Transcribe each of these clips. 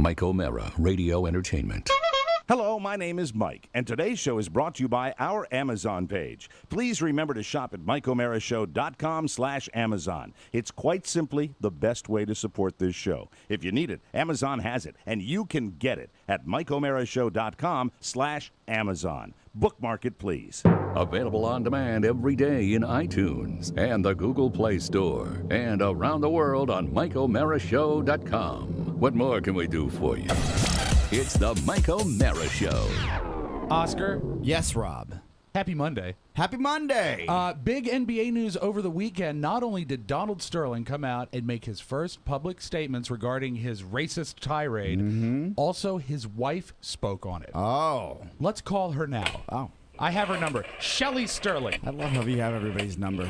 Mike O'Mara, Radio Entertainment. Hello, my name is Mike, and today's show is brought to you by our Amazon page. Please remember to shop at MikeO'MaraShow.com/Amazon. It's quite simply the best way to support this show. If you need it, Amazon has it, and you can get it at MikeO'MaraShow.com/Amazon. Bookmark it, please. Available on demand every day in iTunes and the Google Play Store, and around the world on MikeO'MaraShow.com. What more can we do for you? It's the Mike O'Mara Show. Oscar, Yes, Rob. happy Monday. Happy Monday. Big NBA news over the weekend. Not only did Donald Sterling come out and make his first public statements regarding his racist tirade, also his wife spoke on it. Oh. Let's call her now. Oh. I have her number. Shelly Sterling. I love how you have everybody's number.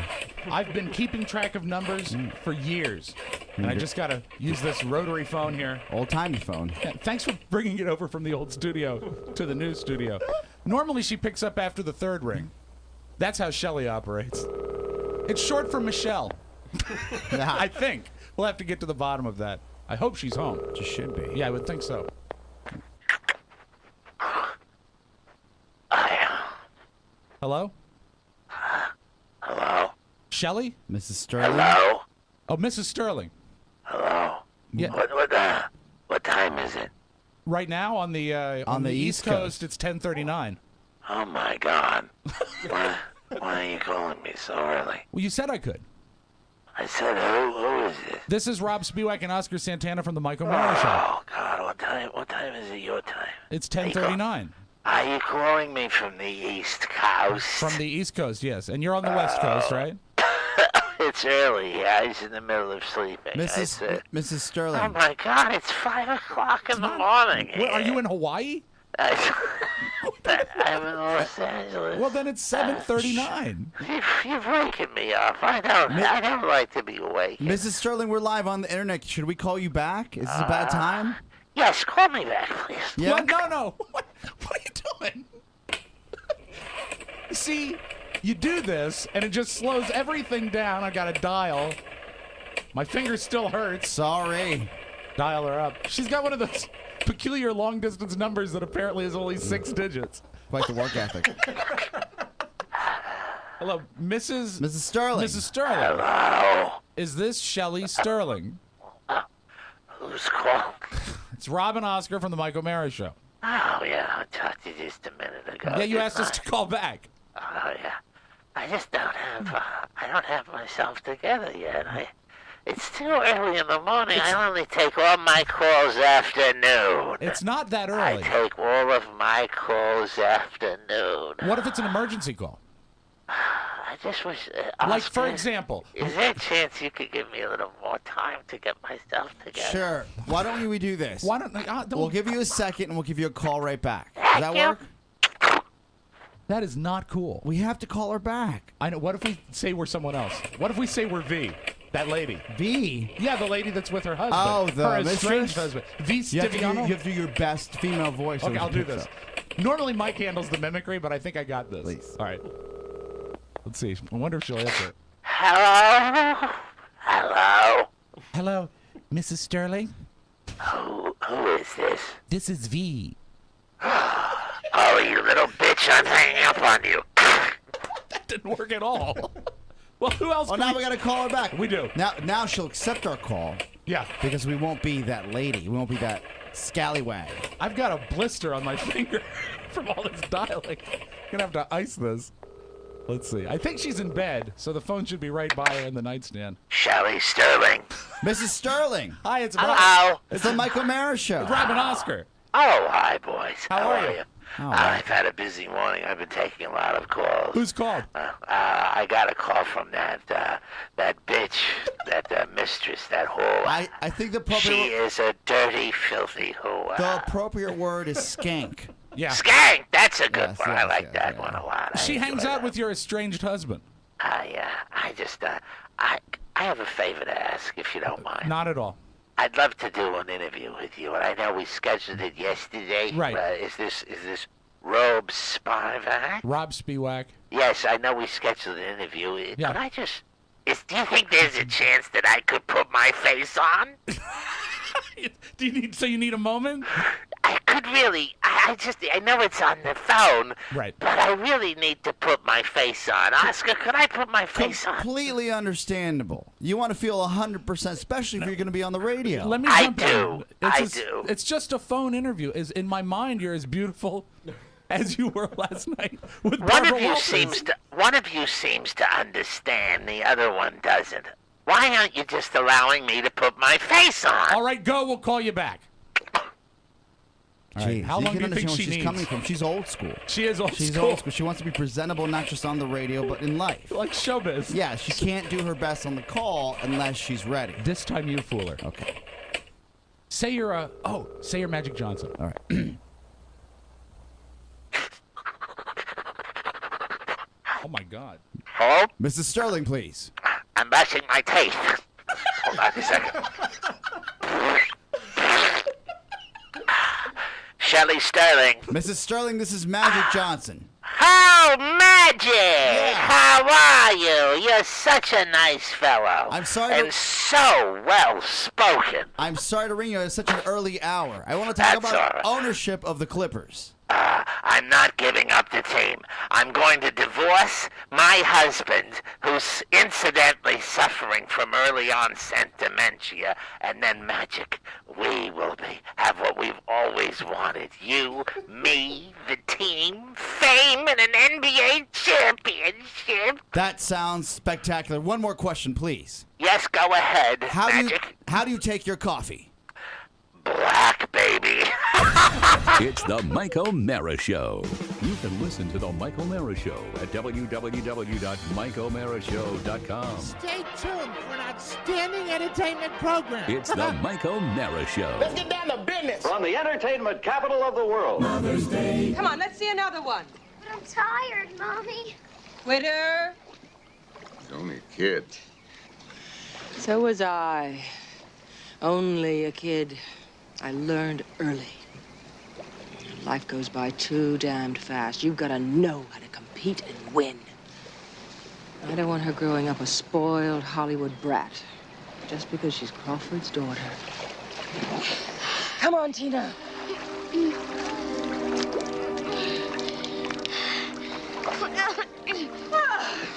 I've been keeping track of numbers for years, and I just got to use this rotary phone here. Old-timey phone. Yeah, thanks for bringing it over from the old studio to the new studio. Normally she picks up after the third ring. That's how Shelly operates. It's short for Michelle. I think. We'll have to get to the bottom of that. I hope she's home. Just should be. Yeah, I would think so. Hello? Hello? Shelly? Mrs. Sterling? Hello? Oh, Mrs. Sterling. Hello? Yeah. What time is it? Right now on the East Coast, it's 10:39. Oh my God. Why are you calling me so early? Well, you said I could. I said, who is this? This is Rob Spiewak and Oscar Santana from the Mike O'Mara Show. Oh God, what time is it your time? It's 10:39. Are you calling me from the East Coast? From the East Coast, yes. And you're on the West Coast, right? It's early. I was in the middle of sleeping. Mrs. Sterling. Oh my God, it's 5 o'clock in the morning. Where, are you in Hawaii? I'm in Los Angeles. Well, then it's 7:39. You're breaking me up. I don't like to be awake. Mrs. Sterling, we're live on the internet. Should we call you back? Is this a bad time? Yes, call me back, please. Yeah. What? No. What are you doing? See, you do this, and it just slows everything down. I got to dial. My finger still hurts. Sorry. Dial her up. She's got one of those peculiar long-distance numbers that apparently is only 6 digits. Quite the work ethic. Hello, Mrs. Sterling. Mrs. Sterling. Hello? Is this Shelly Sterling? Who's calling? It's Rob and Oscar from the Mike O'Mara Show. Oh, yeah, I talked to you just a minute ago. Yeah, you asked us to call back. Oh, yeah. I just don't have myself together yet. It's too early in the morning. I only take all my calls afternoon. It's not that early. I take all of my calls afternoon. What if it's an emergency call? I just wish... Like, Oscar, for example... Is there a chance you could give me a little more time to get myself together? Sure. Why don't we do this? Why don't... We'll give you a second, and we'll give you a call right back. Does that work? That is not cool. We have to call her back. I know. What if we say we're someone else? What if we say we're V? That lady. V? Yeah, the lady that's with her husband. Oh, her the estranged mistress? husband. V. You have Stiviano? to do your best female voice. Okay, I'll do this. Normally Mike handles the mimicry, but I think I got this. Please. All right. Let's see. I wonder if she'll answer. Hello? Hello? Hello, Mrs. Sterling? Who is this? This is V. Oh, you little bitch, I'm hanging up on you. That didn't work at all. Well, who else? Oh, now we got to call her back. We do. Now she'll accept our call. Yeah. Because we won't be that lady. We won't be that scallywag. I've got a blister on my finger from all this dialing. Gonna have to ice this. Let's see. I think she's in bed, so the phone should be right by her in the nightstand. Shelly Sterling. Mrs. Sterling. Hi, it's Rob. Hello? It's the Mike O'Mara Show. Rob and Oscar. Oh, hi, boys. How are you? Oh, I've had a busy morning. I've been taking a lot of calls. Who's called? I got a call from that bitch, that mistress, that whore. I think the She appropriate is a dirty, filthy whore. the appropriate word is skank. Yeah. Skank! That's a good Yes, one. yes, I like yes, that yes. one a lot. She hangs out with your estranged husband. I just, I have a favor to ask, if you don't mind. Not at all. I'd love to do an interview with you, and I know we scheduled it yesterday. Right. Is this Rob Spivak? Rob Spiewak. Yes, I know we scheduled an interview. Yeah. Could I just... do you think there's a chance that I could put my face on? Do you need? So you need a moment? I could really. I know it's on the phone. Right. But I really need to put my face on. Oscar, could I put my face on? Completely understandable. You want to feel 100%, especially if you're going to be on the radio. Let me I jump do. in. I It's do. It's just a phone interview. Is in my mind, you're as beautiful as you were last night with One Barbara of you Walters. seems to understand. The other one doesn't. Why aren't you just allowing me to put my face on? All right, go. We'll call you back. All right. Jeez, How long do you can think understand where she she's needs? coming from. She's old school. She is old She's school. old school. She wants to be presentable, not just on the radio, but in life. Like showbiz. Yeah, she can't do her best on the call unless she's ready. This time you fool her. Okay. Say you're say you're Magic Johnson. All right. Oh my God. Hello? Mrs. Sterling, please. I'm brushing my teeth. Hold on a second. Shelley Sterling. Mrs. Sterling, this is Magic Johnson. Oh, Magic! How are you? You're such a nice fellow. I'm sorry And to- so well spoken. I'm sorry to ring you at such an early hour. I want to talk That's all about right. ownership of the Clippers. I'm not giving up the team. I'm going to divorce my husband, who's incidentally suffering from early onset dementia, and then Magic. We will have what we've always wanted. You, me, the team, fame, and an NBA championship. That sounds spectacular. One more question, please. Yes, go ahead, How Magic. do you take your coffee? Black, baby. It's the Mike O'Mara Show. You can listen to the Mike O'Mara Show at www.mikeomarashow.com. Stay tuned for an outstanding entertainment program. It's the Mike O'Mara Show. Let's get down to business. From the entertainment capital of the world. Come on, let's see another one. But I'm tired, Mommy. Twitter. He's only a kid. So was I. Only a kid. I learned early. Life goes by too damned fast. You've got to know how to compete and win. I don't want her growing up a spoiled Hollywood brat just because she's Crawford's daughter. Come on, Tina.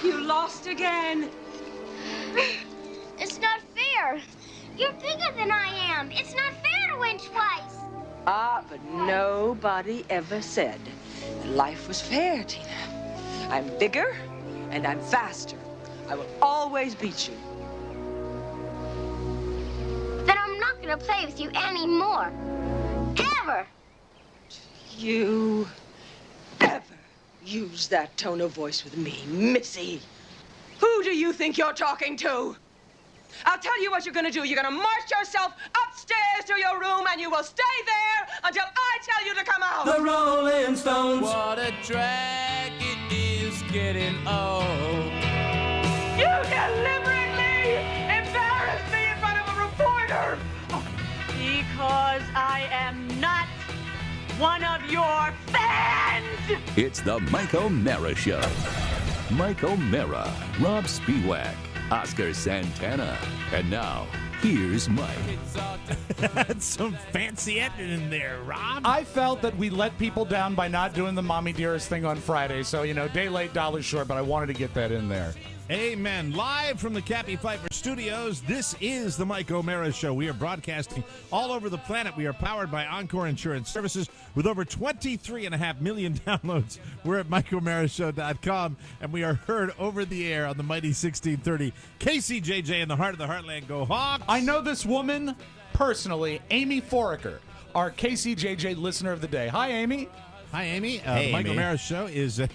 You lost again. It's not fair. You're bigger than I am. It's not fair to win twice. But nobody ever said that life was fair, Tina. I'm bigger and I'm faster. I will always beat you. Then I'm not gonna play with you anymore. Ever. You ever use that tone of voice with me, Missy? Who do you think you're talking to? I'll tell you what you're gonna do. You're gonna march yourself upstairs to your room and you will stay there until I tell you to come out. The Rolling Stones. What a drag it is getting old. You deliberately embarrassed me in front of a reporter. Because I am not one of your fans. It's the Mike O'Mara Show. Mike O'Mara, Rob Spiewak, Oscar Santana. And now, here's Mike. That's some fancy editing in there, Rob. I felt that we let people down by not doing the Mommy Dearest thing on Friday. So, day late, dollar short, but I wanted to get that in there. Amen. Live from the Cappy Pfeiffer Studios, this is the Mike O'Mara Show. We are broadcasting all over the planet. We are powered by Encore Insurance Services with over 23.5 million downloads. We're at MikeO'MaraShow.com, and we are heard over the air on the mighty 1630 KCJJ in the heart of the heartland. Go Hawks! I know this woman personally, Amy Foraker, our KCJJ listener of the day. Hi, Amy. Hi, Amy. Hey, the Mike Amy. O'Mara Show is a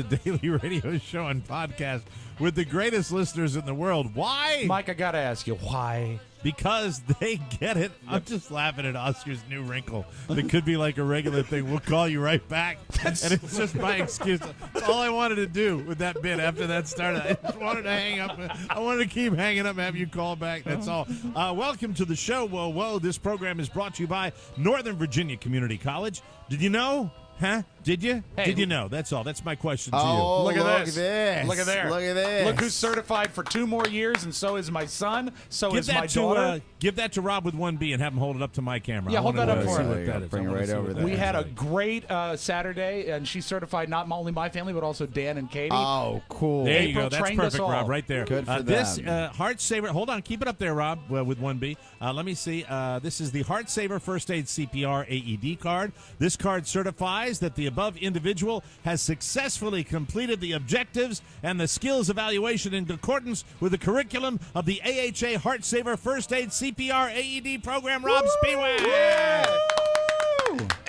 daily radio show and podcast with the greatest listeners in the world. Why? Mike, I got to ask you, why? Because they get it. I'm just laughing at Oscar's new wrinkle. That could be like a regular thing. We'll call you right back. And it's just my excuse. That's all I wanted to do with that bit after that started. I just wanted to hang up. I wanted to keep hanging up and have you call back. That's all. Welcome to the show. Whoa. This program is brought to you by Northern Virginia Community College. Did you know? Huh? Did you? Hey, Did you know? That's all. That's my question to Oh, you. Look at this. this. Look at there. Look at this. Look who's certified for 2 more years, and so is my son. So is my daughter. Give that to Rob with 1B and have him hold it up to my camera. Yeah, I hold wanna that up see for him. what that is. Bring I it wanna right see over what there. We that had a is. great Saturday, and she certified not only my family, but also Dan and Katie. Oh, cool. There you April go. That's trained us perfect, all. Rob, right there. Good for This them. Heart Saver, hold on, keep it up there, Rob, with 1B. Let me see. This is the Heart Saver First Aid CPR AED card. This card certifies that the above individual has successfully completed the objectives and the skills evaluation in accordance with the curriculum of the AHA Heart Saver First Aid CPR AED program. Rob Spiewak.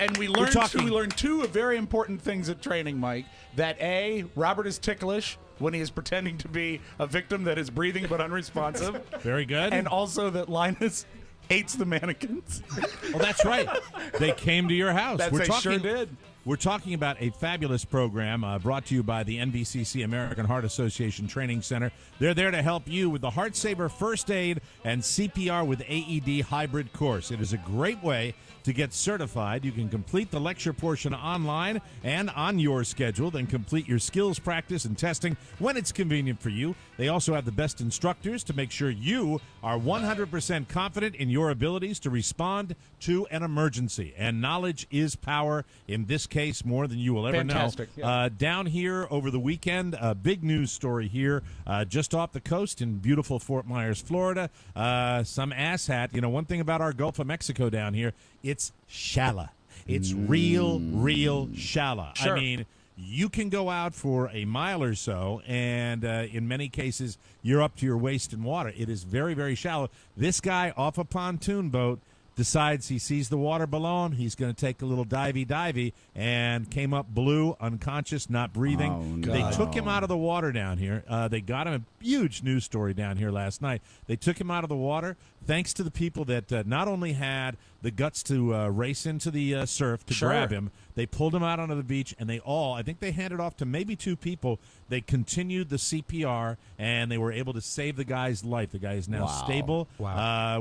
And we We're talking- learned 2 very important things at training, Mike. That A, Robert is ticklish when he is pretending to be a victim that is breathing but unresponsive. Very good. And also that Linus hates the mannequins. Oh, that's right. They came to your house. They sure did. We're talking about a fabulous program brought to you by the NBCC American Heart Association Training Center. They're there to help you with the Heart Saver First Aid and CPR with AED hybrid course. It is a great way to get certified. You can complete the lecture portion online and on your schedule, then complete your skills practice and testing when it's convenient for you. They also have the best instructors to make sure you are 100% confident in your abilities to respond to an emergency. And knowledge is power, in this case, more than you will ever Fantastic, know. yeah. Down here over the weekend, a big news story here, just off the coast in beautiful Fort Myers, Florida. Some asshat. You know, one thing about our Gulf of Mexico down here, it's shallow. It's real shallow. Sure. I mean, you can go out for a mile or so, and in many cases, you're up to your waist in water. It is very, very shallow. This guy off a pontoon boat decides he sees the water below him. He's going to take a little divey, and came up blue, unconscious, not breathing. Oh, no. They took him out of the water down here. They got him a huge news story down here last night. They took him out of the water thanks to the people that not only had the guts to race into the surf to grab him, they pulled him out onto the beach, and they all, I think they handed off to maybe 2 people. They continued the CPR, and they were able to save the guy's life. The guy is now stable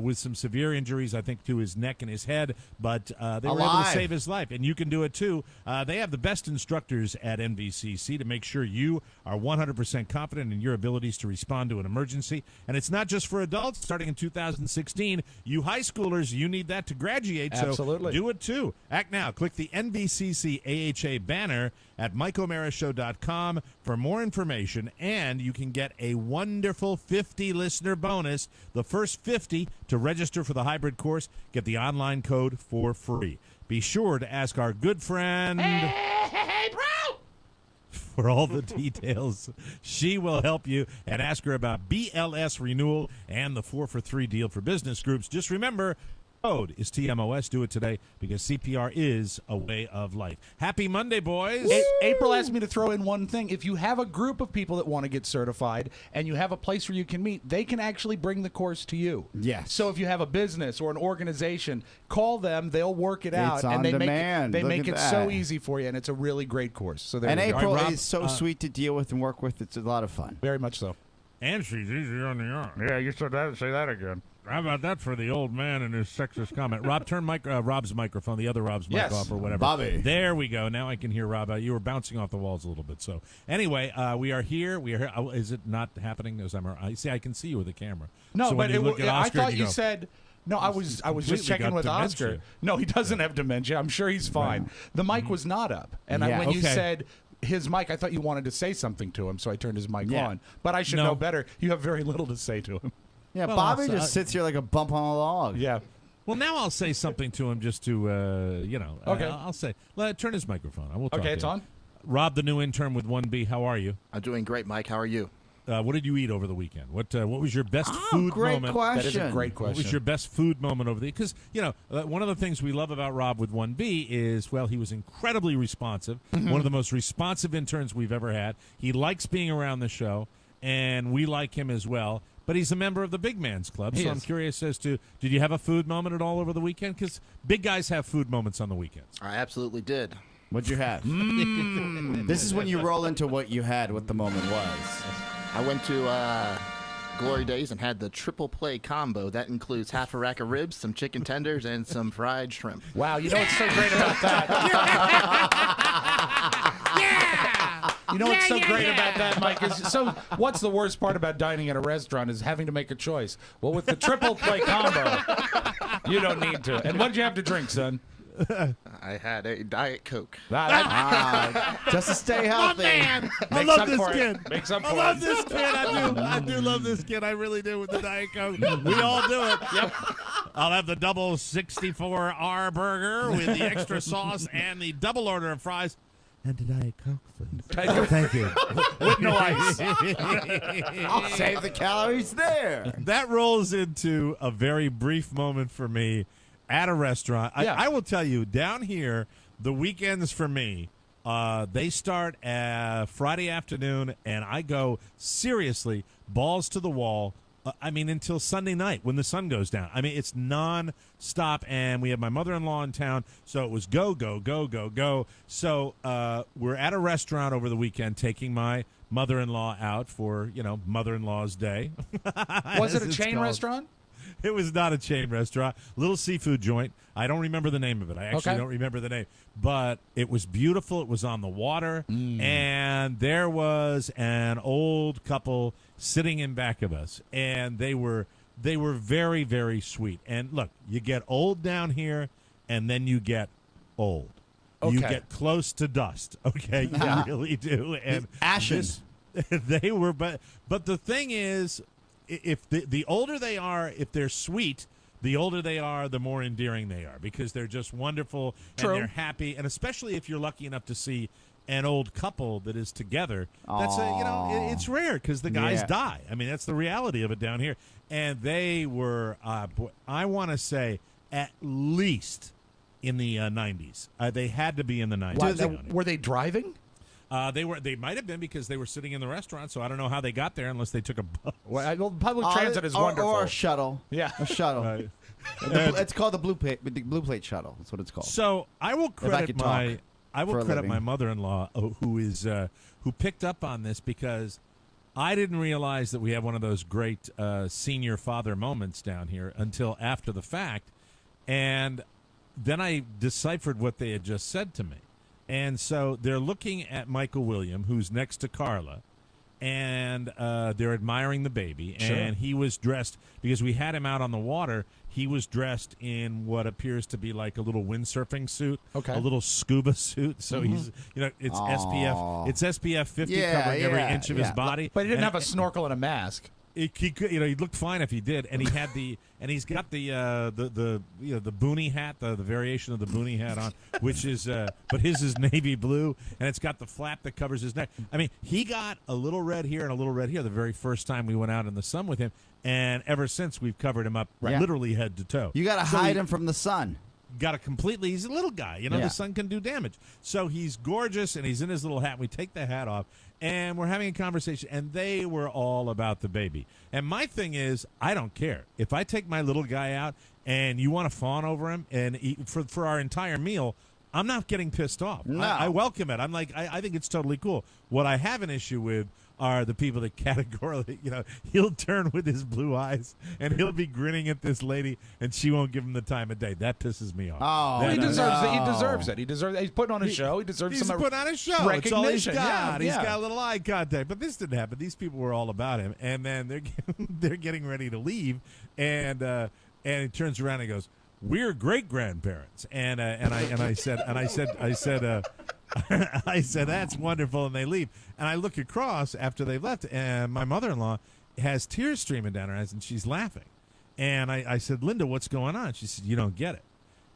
with some severe injuries, I think, to his neck and his head, but they were able to save his life, and you can do it too. They have the best instructors at NBCC to make sure you are 100% confident in your abilities to respond to an emergency, and it's not just for adults. Starting in 2016, you high schoolers, you need that to graduate, Absolutely. so do it too. Act now. Click the NBCC AHA banner at MikeO'MaraShow.com for more information, and you can get a wonderful 50 listener bonus. The first 50 to register for the hybrid course get the online code for free. Be sure to ask our good friend Hey, bro! for all the details. She will help you, and ask her about BLS renewal and the 4-for-3 deal for business groups. Just remember, code is TMOS. Do it today, because CPR is a way of life. Happy Monday, boys. April asked me to throw in one thing. If you have a group of people that want to get certified and you have a place where you can meet, they can actually bring the course to you. Yes. So if you have a business or an organization, call them. They'll work it out. It's and on they demand. They Look make at it so that. easy for you, and it's a really great course. So there And you go. April All right, Rob, is so sweet to deal with and work with. It's a lot of fun. Very much so. And she's easier on the arm. Yeah, you said that. Say that again. How about that for the old man and his sexist comment? Rob, turn Rob's microphone, the other Rob's mic off or whatever. Bobby. There we go. Now I can hear Rob. You were bouncing off the walls a little bit. So anyway, we are here. We are here. Is it not happening? I see. I can see you with the camera. No, so but when you look at I Oscar, thought you go, said. No, I was just completely checking got with dementia. Oscar. No, he doesn't have dementia. I'm sure he's fine. The mic was not up, and Yeah. when you Okay. said his mic, I thought you wanted to say something to him, so I turned his mic Yeah. on. But I should No. know better. You have very little to say to him. Yeah, Well, Bobby also, just sits here like a bump on a log. Yeah. Well, now I'll say something to him just to, Okay. I'll say, turn his microphone. I will talk Okay, to it's him. on. Rob, the new intern with 1B, how are you? I'm doing great, Mike. How are you? What did you eat over the weekend? What was your best food Great moment? question. That is a great What question. was your best food moment over the? Because one of the things we love about Rob with 1B is, well, he was incredibly responsive. Mm-hmm. One of the most responsive interns we've ever had. He likes being around the show, and we like him as well. But he's a member of the Big Man's Club, He so I'm is. curious as to, did you have a food moment at all over the weekend? Because big guys have food moments on the weekends. I absolutely did. What'd you have? This is when you roll into what you had, what the moment was. I went to Glory Days and had the triple play combo. That includes half a rack of ribs, some chicken tenders, and some fried shrimp. Wow, you know what's so great about that? You know what's so great about that, Mike? What's the worst part about dining at a restaurant is having to make a choice. Well, with the triple play combo, you don't need to. And what did you have to drink, son? I had a Diet Coke. Just to stay healthy. I love this kid. Makes up for I love this kid. I do love this kid. I really do with the Diet Coke. We all do it. Yep. I'll have the double 64R burger with the extra sauce and the double order of fries. And the Diet Coke, please. Thank you. With no ice. I'll save the calories there. That rolls into a very brief moment for me at a restaurant. I will tell you, down here, the weekends for me, they start Friday afternoon, and I go seriously balls to the wall. Until Sunday night when the sun goes down. It's non-stop, and we have my mother-in-law in town, so it was go, go, go, go, go. So we're at a restaurant over the weekend taking my mother-in-law out for, Mother-in-law's Day. Was it a chain restaurant? It was not a chain restaurant. Little seafood joint. I don't remember the name of it. I actually don't remember the name. But it was beautiful. It was on the water. And there was an old couple sitting in back of us. And they were very, very sweet. And look, you get old down here, and then you get old. Okay. You get close to dust. Okay, you really do. And ashes. They were, but the thing is, if the older they are, if they're sweet, the older they are, the more endearing they are, because they're just wonderful. True. And they're happy. And especially if you're lucky enough to see an old couple that is together, that's it's rare because the guys die. That's the reality of it down here. And they were, I want to say, at least in the 90s. They had to be in the 90s. Were they driving? They might have been because they were sitting in the restaurant, so I don't know how they got there unless they took a bus. Well, public transit is wonderful. Or a shuttle. Yeah. A shuttle. Right. It's called the Blue Plate Shuttle. That's what it's called. So I will credit my mother-in-law who picked up on this, because I didn't realize that we have one of those great senior father moments down here until after the fact, and then I deciphered what they had just said to me. And so they're looking at Michael William, who's next to Carla, and they're admiring the baby. Sure. And he was dressed, because we had him out on the water, he was dressed in what appears to be like a little windsurfing suit, a little scuba suit. So he's, it's SPF 50 covering every inch of his body. But he didn't have a snorkel and a mask. He looked fine if he did, and he had he's got the boonie hat, the variation of the boonie hat on, which is but his is navy blue, and it's got the flap that covers his neck. He got a little red here and a little red here the very first time we went out in the sun with him, and ever since we've covered him up literally head to toe. You got to hide him from the sun. He's a little guy, the sun can do damage. So he's gorgeous, and he's in his little hat. We take the hat off, and we're having a conversation, and they were all about the baby. And my thing is, I don't care. If I take my little guy out and you want to fawn over him and eat for our entire meal, I'm not getting pissed off. No. I welcome it. I'm like, I think it's totally cool. What I have an issue with are the people that categorically, he'll turn with his blue eyes and he'll be grinning at this lady and she won't give him the time of day. That pisses me off. Oh, he deserves it. He deserves it. He deserves it. He's putting on a show. He deserves he's some putting on a show. recognition. It's all he's got. Yeah. He's got a little eye contact. But this didn't happen. These people were all about him. And then they're getting ready to leave. And he turns around and goes, "We're great grandparents." And I said I said, "That's wonderful," and they leave. And I look across after they've left, and my mother-in-law has tears streaming down her eyes, and she's laughing. And I said, "Linda, what's going on?" She said, "You don't get it.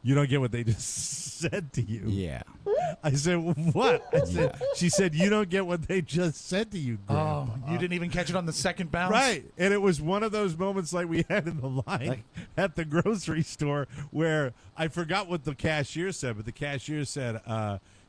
You don't get what they just said to you." Yeah. I said, "What?" She said, "You don't get what they just said to you, Grandpa." Oh, you didn't even catch it on the second bounce? Right. And it was one of those moments like we had in the line at the grocery store where I forgot what the cashier said, but the cashier said,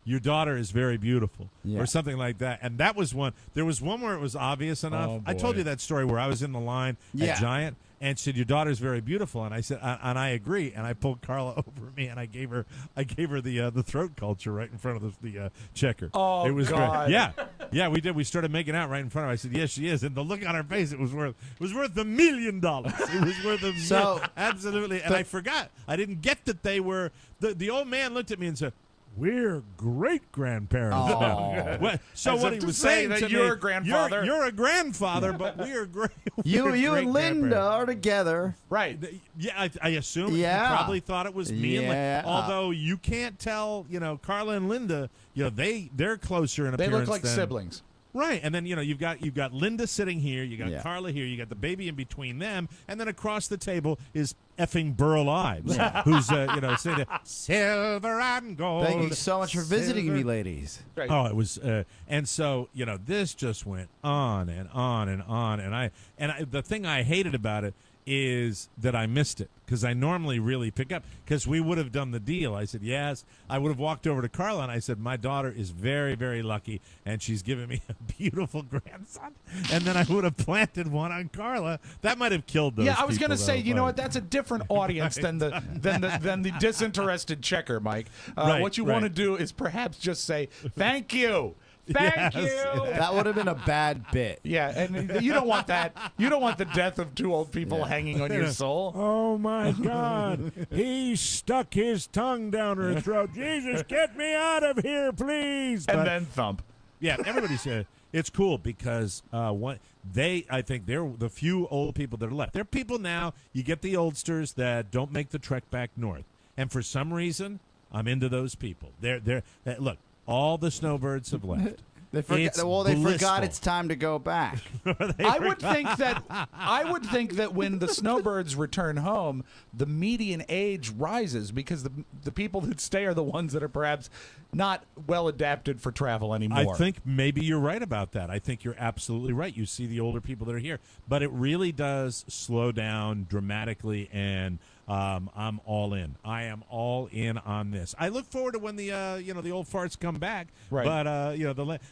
"Your daughter is very beautiful," or something like that. And that was one. There was one where it was obvious enough. Oh, I told you that story where I was in the line at Giant and said, "Your daughter's very beautiful," and I said, and I agree. And I pulled Carla over me and I gave her the throat culture right in front of the checker. Oh, it was God. great. Yeah, we did. We started making out right in front of her. I said, "Yes, she is." And the look on her face, it was worth $1 million. It was worth $1 million. Absolutely. And I forgot. I didn't get that they were. The old man looked at me and said, we're great grandparents Oh. now. So As what if he to was say saying that to you're me, a grandfather. You're a grandfather, but we are great. You we're and great Linda are together. Right. Yeah, I assume Yeah. he probably thought it was me. And Yeah. although you can't tell, Carla and Linda, they're closer in They appearance. look like than, siblings. Right, and then you've got Linda sitting here, you got Yeah. Carla here, you got the baby in between them, and then across the table is effing Burl Ives, who's saying that, silver and gold. Thank you so much for visiting silver." me, ladies. Right. Oh, it was, and so this just went on and on and on, and I the thing I hated about it is that I missed it because I normally really pick up because we would have done the deal. I said yes. I would have walked over to Carla and I said my daughter is very, very lucky and she's given me a beautiful grandson. And then I would have planted one on Carla. That might have killed those. Yeah, I was going to say, you know what? That's a different audience than the disinterested checker, Mike. Right, What you want to right. do is perhaps just say thank you. Thank Yes. you. That would have been a bad bit. Yeah, and you don't want that. You don't want the death of two old people hanging on your soul. Oh my God! He stuck his tongue down her throat. Jesus, get me out of here, please! And then thump. Yeah, everybody said it's cool because I think they're the few old people that are left. There are people now. You get the oldsters that don't make the trek back north, and for some reason, I'm into those people. Look. All the snowbirds have left. They forgot it's time to go back. I would think that when the snowbirds return home, the median age rises because the people that stay are the ones that are perhaps not well adapted for travel anymore. I think maybe you're right about that. I think you're absolutely right. You see the older people that are here, but it really does slow down dramatically, and I'm all in. I am all in on this. I look forward to when the the old farts come back. Right. But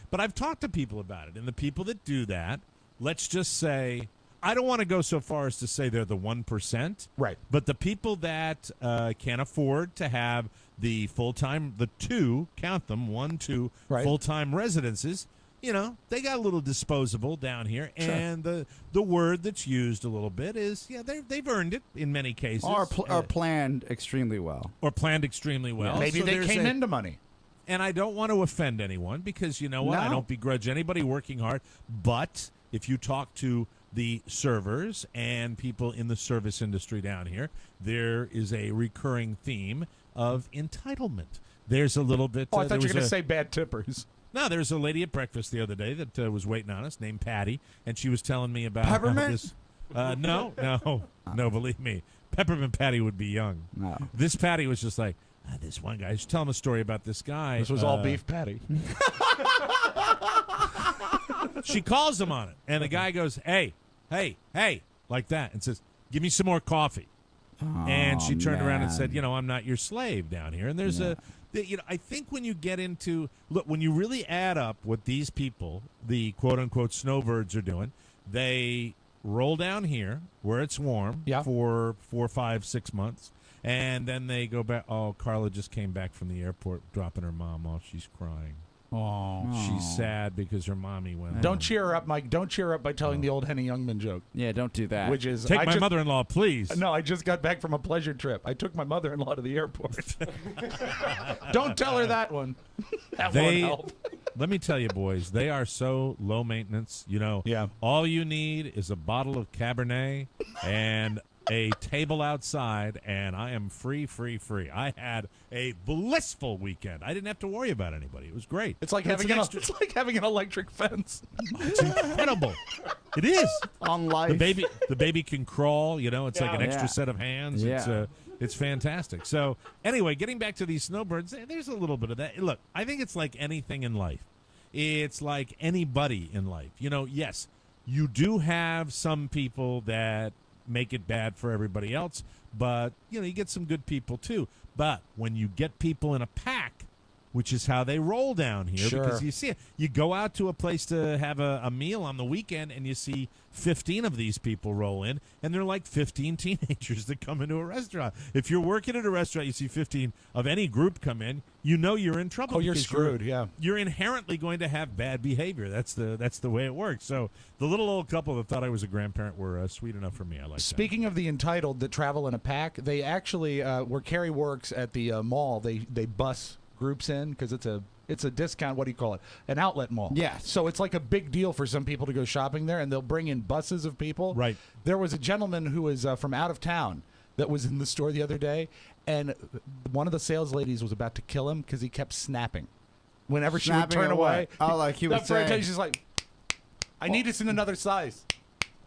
but I've talked to people about it, and the people that do that, let's just say, I don't want to go so far as to say they're the 1%. Right. But the people that can afford to have the full-time, the two, count them, 1, 2 Right. full-time residences, they got a little disposable down here. Sure. And the word that's used a little bit is, they've earned it in many cases. Or planned extremely well. Or planned extremely well. Maybe So they there's came into money. And I don't want to offend anyone because you know what? I don't begrudge anybody working hard. But if you talk to the servers and people in the service industry down here, there is a recurring theme of entitlement. There's a little bit. Oh, I thought you were going to say bad tippers. No, there's a lady at breakfast the other day that was waiting on us named Patty, and she was telling me about Peppermint? No, believe me. Peppermint Patty would be young. No. This Patty was just like, this one guy. She's telling a story about this guy. This was all beef patty. She calls him on it, and the guy goes, hey, like that, and says, give me some more coffee. And she turned around and said, I'm not your slave down here. And there's I think when you get into, when you really add up what these people, the quote-unquote snowbirds are doing, they roll down here where it's warm for 4, 5, 6 months, and then they go back. Oh, Carla just came back from the airport dropping her mom off. She's crying. Oh, she's sad because her mommy went. Don't cheer her up, Mike. Don't cheer her up by telling the old Henny Youngman joke. Yeah, don't do that. Which is take my mother-in-law, please. No, I just got back from a pleasure trip. I took my mother-in-law to the airport. Don't tell her that one. That won't help. Let me tell you, boys, they are so low maintenance. All you need is a bottle of Cabernet and a table outside, and I am free. I had a blissful weekend. I didn't have to worry about anybody. It was great. It's like having an electric fence. It's incredible. It is. On life. The baby can crawl. It's like an extra set of hands. Yeah. It's fantastic. So anyway, getting back to these snowbirds, there's a little bit of that. Look, I think it's like anything in life. It's like anybody in life. Yes, you do have some people that make it bad for everybody else, but you get some good people too. But when you get people in a pack, which is how they roll down here, because you see it, you go out to a place to have a meal on the weekend and you see 15 of these people roll in, and they're like 15 teenagers that come into a restaurant. If you're working at a restaurant, you see 15 of any group come in, you're in trouble. Oh, you're screwed. You're inherently going to have bad behavior. That's the way it works. So the little old couple that thought I was a grandparent were sweet enough for me. I like that. Speaking of the entitled that travel in a pack, they actually where Carrie works at the mall, they bus groups in because it's a discount. What do you call it? An outlet mall. Yeah. So it's like a big deal for some people to go shopping there, and they'll bring in buses of people. Right. There was a gentleman who was from out of town that was in the store the other day, and one of the sales ladies was about to kill him because he kept snapping. Whenever she would Snapping turn or what? away, Oh, like he would say. She's like, "I need this in another size,"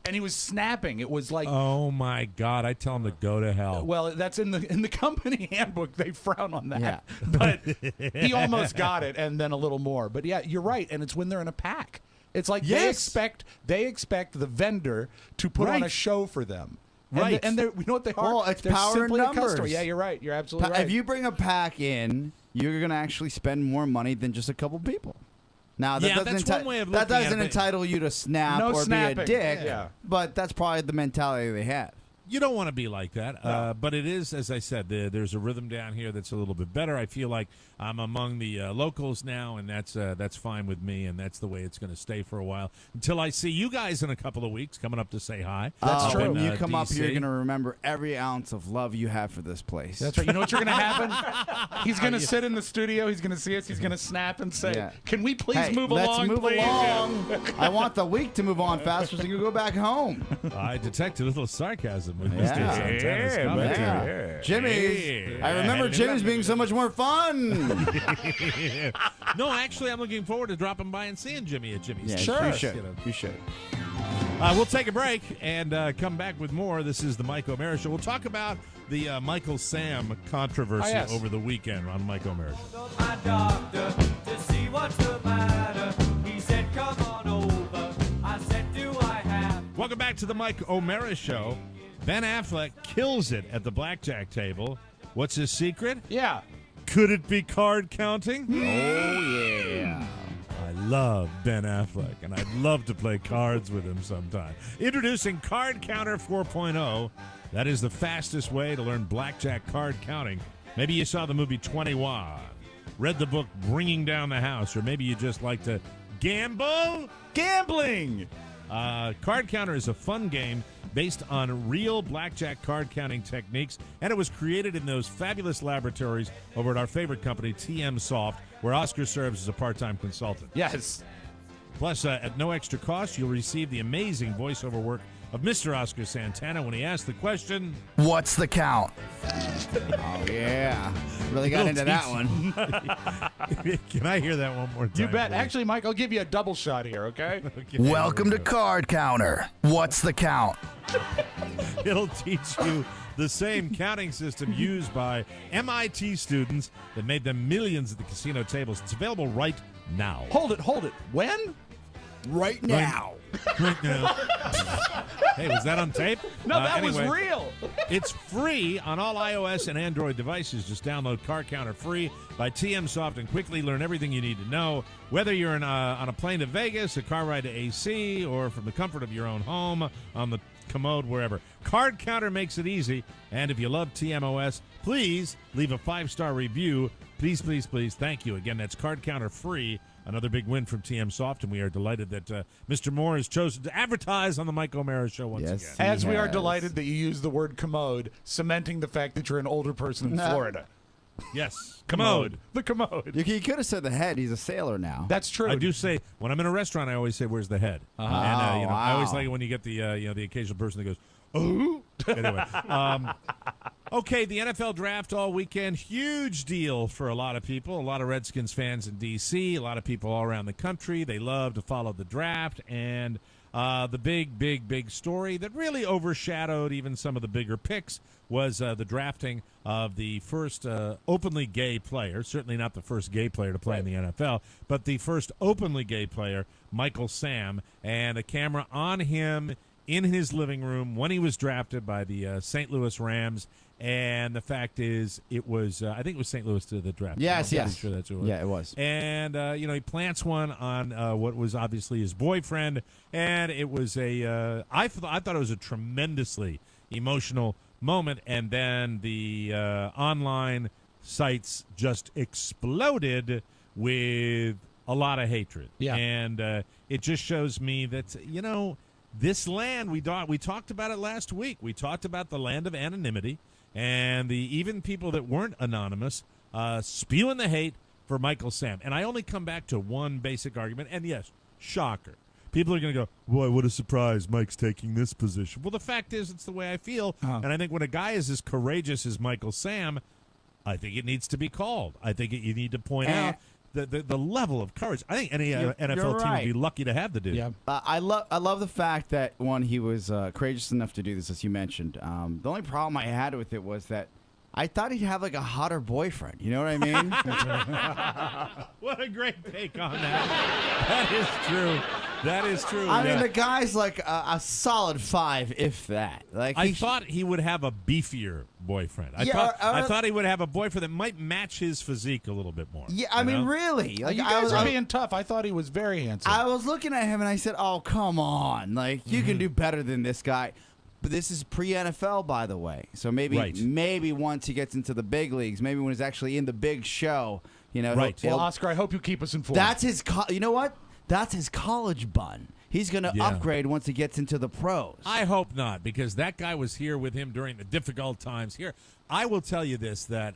and he was snapping. It was like, Oh my God! I tell him to go to hell. well, that's in the company handbook. They frown on that. Yeah. But he almost got it, and then a little more. But yeah, you're right, and it's when they're in a pack. It's like Yes. they expect the vendor to put on Right. a show for them. Right. And they're, you know what they are? Well, it's They're power in simply a customer. numbers. Yeah, you're right. You're absolutely right. If you bring a pack in, you're going to actually spend more money than just a couple people. Now, that Yeah, doesn't that's one way of that looking at doesn't it. entitle you to snap No or snapping. be a dick, Yeah. but that's probably the mentality they have. You don't want to be like that, but it is, as I said, there's a rhythm down here that's a little bit better. I feel like I'm among the locals now, and that's fine with me, and that's the way it's going to stay for a while until I see you guys in a couple of weeks coming up to say hi. That's true. When you come up DC. here, you're going to remember every ounce of love you have for this place. That's right. You know what's going to happen? He's going to sit in the studio. He's going to see us. He's going to snap and say, Yeah. "Can we please Hey, move let's along, move please?" along. I want the week to move on faster so you can go back home. I detect a little sarcasm with Yeah. Mr. Santana's commentary. Yeah. Jimmy's. Hey. I remember Jimmy's being so much more fun. No, actually, I'm looking forward to dropping by and seeing Jimmy at Jimmy's. Yeah, Sure. you should. You know. You should. We'll take a break and come back with more. This is the Mike O'Mara Show. We'll talk about the Michael Sam controversy yes. over the weekend on Mike O'Mara Show. My doctor to see what's the matter. He said, "Come on over." I said, "Do I have?" Welcome back to the Mike O'Mara Show. Ben Affleck kills it at the blackjack table. What's his secret? Yeah. Could it be card counting? Oh, yeah. I love Ben Affleck, and I'd love to play cards with him sometime. Introducing Card Counter 4.0. That is the fastest way to learn blackjack card counting. Maybe you saw the movie 21, read the book Bringing Down the House, or maybe you just like to gamble. Gambling. Card Counter is a fun game based on real blackjack card counting techniques, and it was created in those fabulous laboratories over at our favorite company, Tmos, where Oscar serves as a part-time consultant. Yes. Plus, at no extra cost, you'll receive the amazing voiceover work of Mr. Oscar Santana when he asks the question, What's the count? Oh, yeah. Really got into that one. Can I hear that one more time? You bet. please? Actually, Mike, I'll give you a double shot here, okay? Okay, Welcome to here we go. Card Counter. What's the count? It'll teach you the same counting system used by MIT students that made them millions at the casino tables. It's available right now. Hold it. When? Right now. Right now. Hey, was that on tape? No, that was Anyway, real. It's free on all iOS and Android devices. Just download Card Counter free by TMSoft and quickly learn everything you need to know. Whether you're on a plane to Vegas, a car ride to AC, or from the comfort of your own home, on the commode, wherever. Card Counter makes it easy. And if you love TMOS, please leave a 5-star review. Please, please, please. Thank you. Again, that's Card Counter free. Another big win from TMSoft, and we are delighted that Mr. Moore has chosen to advertise on the Mike O'Mara Show once again. As we are delighted that you use the word commode, cementing the fact that you're an older person in Florida. Yes, commode. The commode. You could have said the head. He's a sailor now. That's true. I do say when I'm in a restaurant, I always say, "Where's the head?" And I always like it when you get the the occasional person that goes, "Oh." Anyway, okay, the NFL draft all weekend, huge deal for a lot of people. A lot of Redskins fans in D.C., a lot of people all around the country. They love to follow the draft, and the big story that really overshadowed even some of the bigger picks was the drafting of the first openly gay player, certainly not the first gay player to play in the NFL, but the first openly gay player, Michael Sam, and a camera on him in his living room when he was drafted by the St. Louis Rams. And the fact is, it was, I think it was St. Louis to the draft. Yes, I'm yes. pretty sure that's who it was. Yeah, it was. And, he plants one on what was obviously his boyfriend. And it was I thought it was a tremendously emotional moment. And then the online sites just exploded with a lot of hatred. Yeah. And it just shows me that, this land, we talked about it last week. We talked about the land of anonymity, and even people that weren't anonymous spewing the hate for Michael Sam. And I only come back to one basic argument, and yes, shocker. People are going to go, boy, what a surprise Mike's taking this position. Well, the fact is, it's the way I feel. And I think when a guy is as courageous as Michael Sam, I think it needs to be called. I think you need to point out the level of courage. I think any NFL team would be lucky to have the dude. Yeah. I love the fact that, one, he was courageous enough to do this, as you mentioned. The only problem I had with it was that I thought he'd have like a hotter boyfriend. You know what I mean? What a great take on that. That is true. That is true. I mean, the guy's like a solid 5, if that. Like I thought he would have a beefier boyfriend. I thought he would have a boyfriend that might match his physique a little bit more. Yeah, I mean, really. Like, you guys are being tough. I thought he was very handsome. I was looking at him and I said, "Oh, come on! Like, you can do better than this guy." But this is pre-NFL, by the way. So maybe once he gets into the big leagues, maybe when he's actually in the big show, you know. Right. Well, Oscar, I hope you keep us informed. That's his. You know what? That's his college bun. He's going to upgrade once he gets into the pros. I hope not, because that guy was here with him during the difficult times here. I will tell you this, that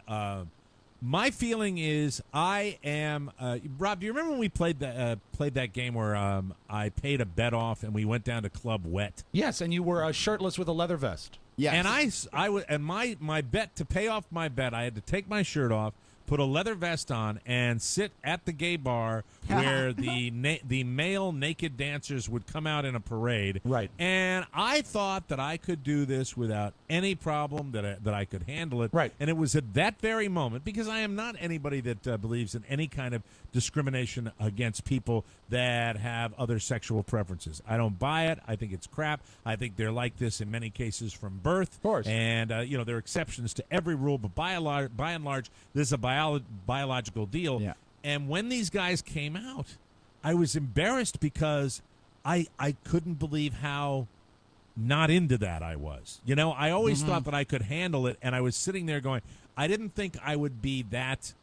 my feeling is I am Rob, do you remember when we played that game where I paid a bet off and we went down to Club Wet? Yes, and you were shirtless with a leather vest. Yes. And my bet, to pay off my bet, I had to take my shirt off, put a leather vest on, and sit at the gay bar where the male naked dancers would come out in a parade. Right. And I thought that I could do this without any problem, that I could handle it. Right. And it was at that very moment, because I am not anybody that believes in any kind of discrimination against people that have other sexual preferences. I don't buy it. I think it's crap. I think they're like this in many cases from birth. Of course. And, there are exceptions to every rule, but by and large, this is a biological deal. Yeah. And when these guys came out, I was embarrassed because I couldn't believe how not into that I was. I always thought that I could handle it, and I was sitting there going, I didn't think I would be that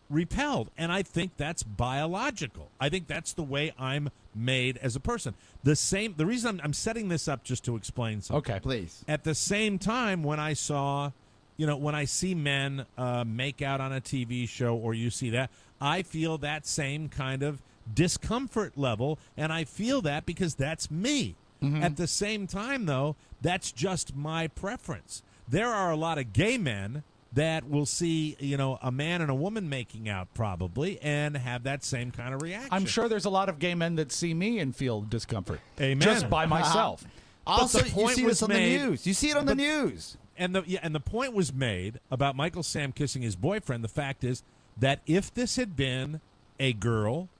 repelled. And I think that's biological. I think that's the way I'm made as a person. The reason I'm setting this up just to explain something. Okay, please. At the same time, when I saw, when I see men make out on a TV show, or you see that, I feel that same kind of discomfort level, and I feel that because that's me. At the same time, though, that's just my preference. There are a lot of gay men that will see, a man and a woman making out probably and have that same kind of reaction. I'm sure there's a lot of gay men that see me and feel discomfort. Amen. Just by myself. Also, the point you see was this on made- the news. You see it on the news. And the point was made about Michael Sam kissing his boyfriend. The fact is that if this had been a girl,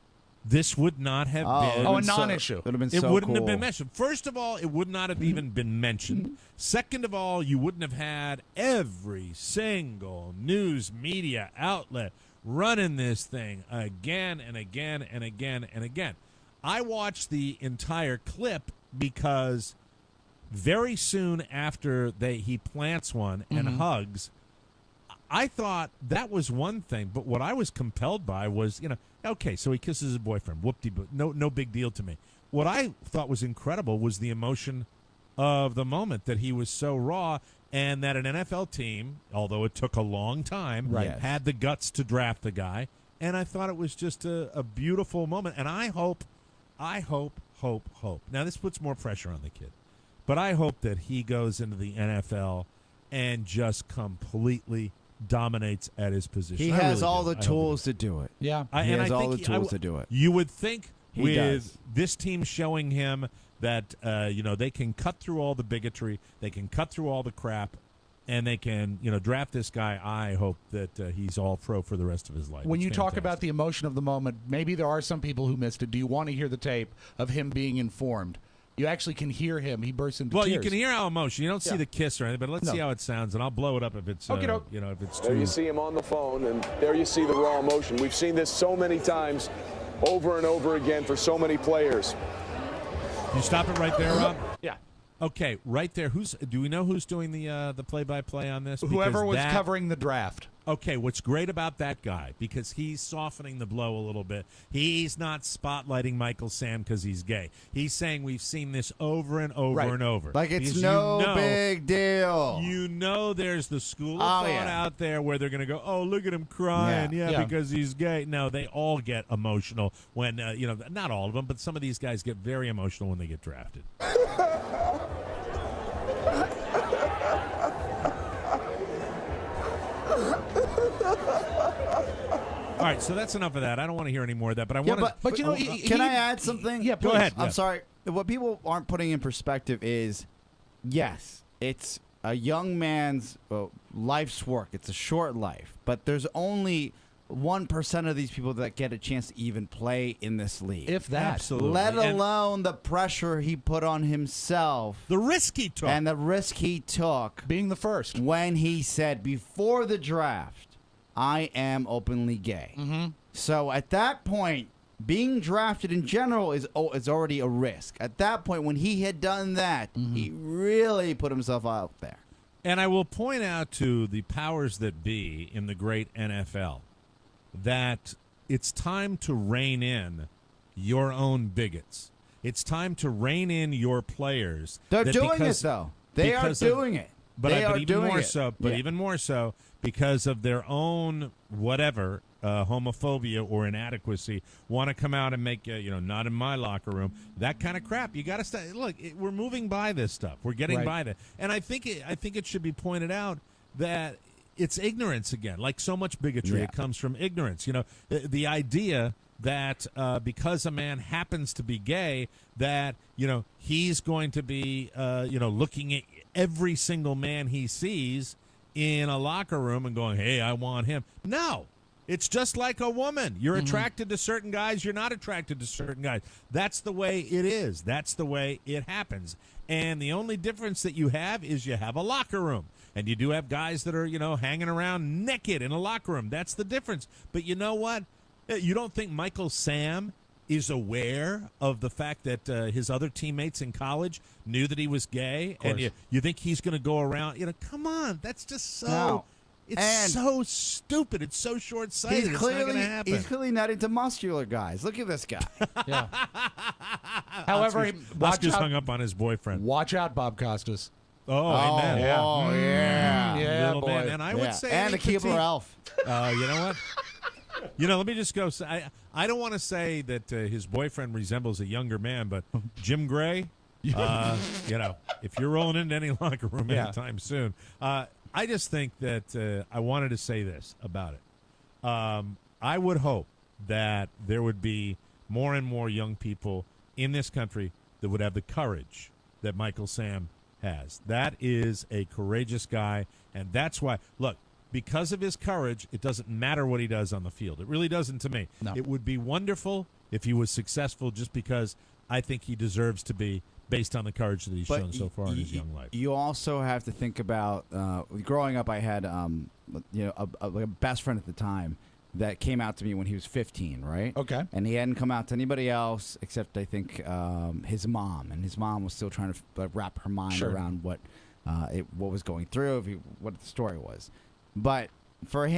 this would not have been a non-issue. It wouldn't have been mentioned. First of all, it would not have even been mentioned. Second of all, you wouldn't have had every single news media outlet running this thing again and again and again and again. I watched the entire clip because very soon after he plants one and hugs, I thought that was one thing, but what I was compelled by was, okay, so he kisses his boyfriend. Whoop-de-boo. No big deal to me. What I thought was incredible was the emotion of the moment, that he was so raw, and that an NFL team, although it took a long time, had the guts to draft the guy. And I thought it was just a beautiful moment. And I hope. Now, this puts more pressure on the kid. But I hope that he goes into the NFL and just completely dominates at his position. He has all the tools to do it. Yeah. He has all the tools to do it. You would think He does. this team showing him that, they can cut through all the bigotry, they can cut through all the crap, and they can, draft this guy. I hope that he's all pro for the rest of his life. When It's you talk fantastic. about the emotion of the moment, maybe there are some people who missed it. Do you want to hear the tape of him being informed? You actually can hear him. He bursts into tears. Well, you can hear how emotional. You don't see the kiss or anything, but let's see how it sounds, and I'll blow it up if it's, if it's too. There you see him on the phone, and there you see the raw emotion. We've seen this so many times, over and over again for so many players. You stop it right there, Rob? Yeah. Okay, right there. Do we know who's doing the play-by-play on this? Whoever was covering the draft. Okay, what's great about that guy, because he's softening the blow a little bit, he's not spotlighting Michael Sam because he's gay. He's saying we've seen this over and over and over. Like it's big deal. You know there's the school of thought out there where they're going to go, oh, look at him crying, because he's gay. No, they all get emotional when, not all of them, but some of these guys get very emotional when they get drafted. All right, so that's enough of that. I don't want to hear any more of that, but I want to. But can I add something? Yeah, go ahead. I'm sorry. What people aren't putting in perspective is, yes, it's a young man's life's work. It's a short life, but there's only 1% of these people that get a chance to even play in this league. If that. Absolutely. Let alone the pressure he put on himself. The risk he took. And the risk he took. Being the first. When he said before the draft, I am openly gay. Mm-hmm. So at that point, being drafted in general is already a risk. At that point, when he had done that, he really put himself out there. And I will point out to the powers that be in the great NFL that it's time to rein in your own bigots. It's time to rein in your players. They're doing it, though. They are doing it. But But even more so because of their own whatever homophobia or inadequacy, want to come out and make not in my locker room, that kind of crap. You got to stay. Look, we're moving by this stuff. We're getting by that, and I think it should be pointed out that it's ignorance again. Like so much bigotry, it comes from ignorance. The idea that because a man happens to be gay, that he's going to be looking at every single man he sees in a locker room and going, hey, I want him. No, it's just like a woman. You're attracted to certain guys. You're not attracted to certain guys. That's the way it is. That's the way it happens. And the only difference that you have is you have a locker room. And you do have guys that are, hanging around naked in a locker room. That's the difference. But you know what? You don't think Michael Sam is aware of the fact that his other teammates in college knew that he was gay? And you think he's going to go around? Come on. That's just so... No. It's so stupid. It's so short-sighted. It's not going to happen. He's clearly not into muscular guys. Look at this guy. Yeah. However, Oscar's hung up on his boyfriend. Watch out, Bob Costas. Oh, amen. Yeah. Oh, yeah. Yeah, little boy. man. And I would say... And the Keebler Elf. You know what? Let me just go say... I don't want to say that his boyfriend resembles a younger man, but Jim Gray, if you're rolling into any locker room anytime soon... I just think that I wanted to say this about it. I would hope that there would be more and more young people in this country that would have the courage that Michael Sam has. That is a courageous guy, and that's why, look, because of his courage, it doesn't matter what he does on the field. It really doesn't to me. No. It would be wonderful if he was successful just because I think he deserves to be, based on the courage that he's shown so far in his young life. You also have to think about growing up. I had a best friend at the time that came out to me when he was 15, right? Okay. And he hadn't come out to anybody else except I think his mom, and his mom was still trying to wrap her mind around what was going through, what the story was. But for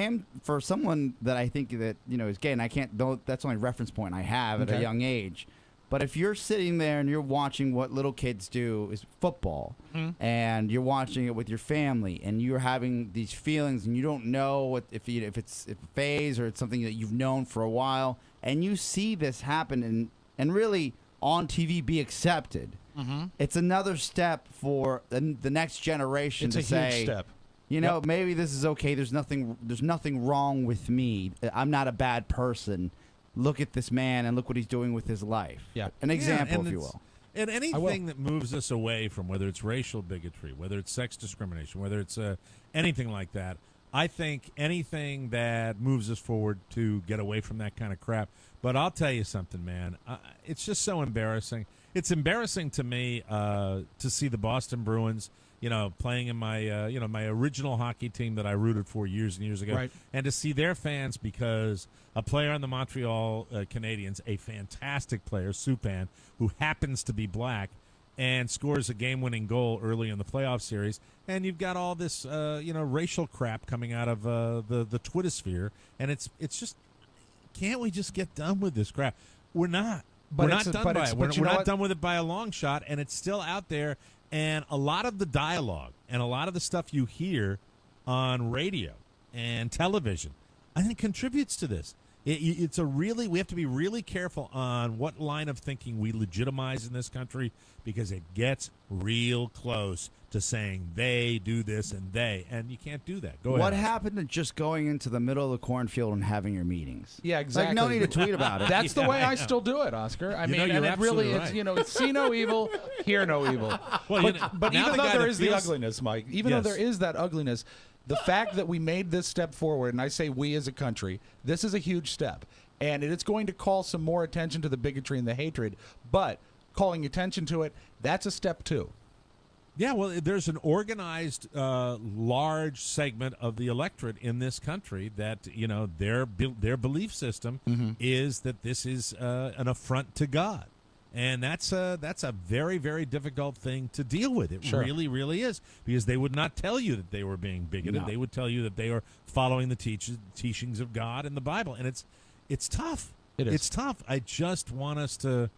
someone that I think that is gay, and I can't. That's the only reference point I have at a young age. But if you're sitting there and you're watching what little kids do is football, and you're watching it with your family, and you're having these feelings, and you don't know if it's a phase or it's something that you've known for a while, and you see this happen and really on TV be accepted, it's another step for the next generation to say, huge step. Maybe this is okay. There's nothing wrong with me. I'm not a bad person. Look at this man and look what he's doing with his life. Yeah. An example, if you will. And anything that moves us away from whether it's racial bigotry, whether it's sex discrimination, whether it's anything like that, I think anything that moves us forward to get away from that kind of crap. But I'll tell you something, man. It's just so embarrassing. It's embarrassing to me to see the Boston Bruins, playing in my, my original hockey team that I rooted for years and years ago, right. And to see their fans because a player on the Montreal Canadiens, a fantastic player, Subban, who happens to be black, and scores a game-winning goal early in the playoff series, and you've got all this racial crap coming out of the Twittersphere, and it's just, can't we just get done with this crap? We're not. We're not done by it. We're not done with it by a long shot, and it's still out there. And a lot of the dialogue and a lot of the stuff you hear on radio and television, I think, contributes to this. We have to be really careful on what line of thinking we legitimize in this country, because it gets real close to saying they do this and you can't do that. Go ahead. What happened to just going into the middle of the cornfield and having your meetings? Yeah, exactly. Like, no need to tweet about it. That's the way I still do it, Oscar. I mean, and it really is, it's see no evil, hear no evil. Well, but even though there is the ugliness, Mike, even though there is that ugliness, the fact that we made this step forward, and I say we as a country, this is a huge step. And it's going to call some more attention to the bigotry and the hatred. But calling attention to it, that's a step too. Yeah, well, there's an organized, large segment of the electorate in this country that, their belief system is that this is an affront to God. And that's a very, very difficult thing to deal with. It really, really is, because they would not tell you that they were being bigoted. No. They would tell you that they are following the teachings of God and the Bible. And it's tough. It is. It's tough. I just want us to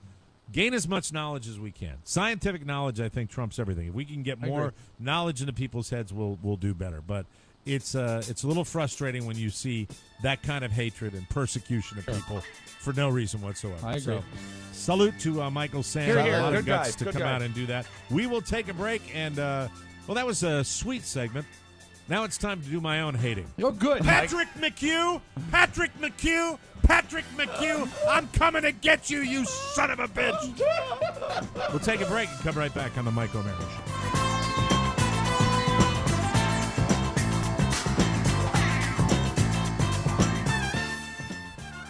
gain as much knowledge as we can. Scientific knowledge, I think, trumps everything. If we can get more knowledge into people's heads, we'll do better. But it's a little frustrating when you see that kind of hatred and persecution of people for no reason whatsoever. I agree. So, salute to Michael Sand. Here. A lot Good of guts guy. to Good come guy. out and do that. We will take a break, and that was a sweet segment. Now it's time to do my own hating. You're good, Patrick McHugh! Patrick McHugh! Patrick McHugh! I'm coming to get you, you son of a bitch! We'll take a break and come right back on the Mike O'Mara Show.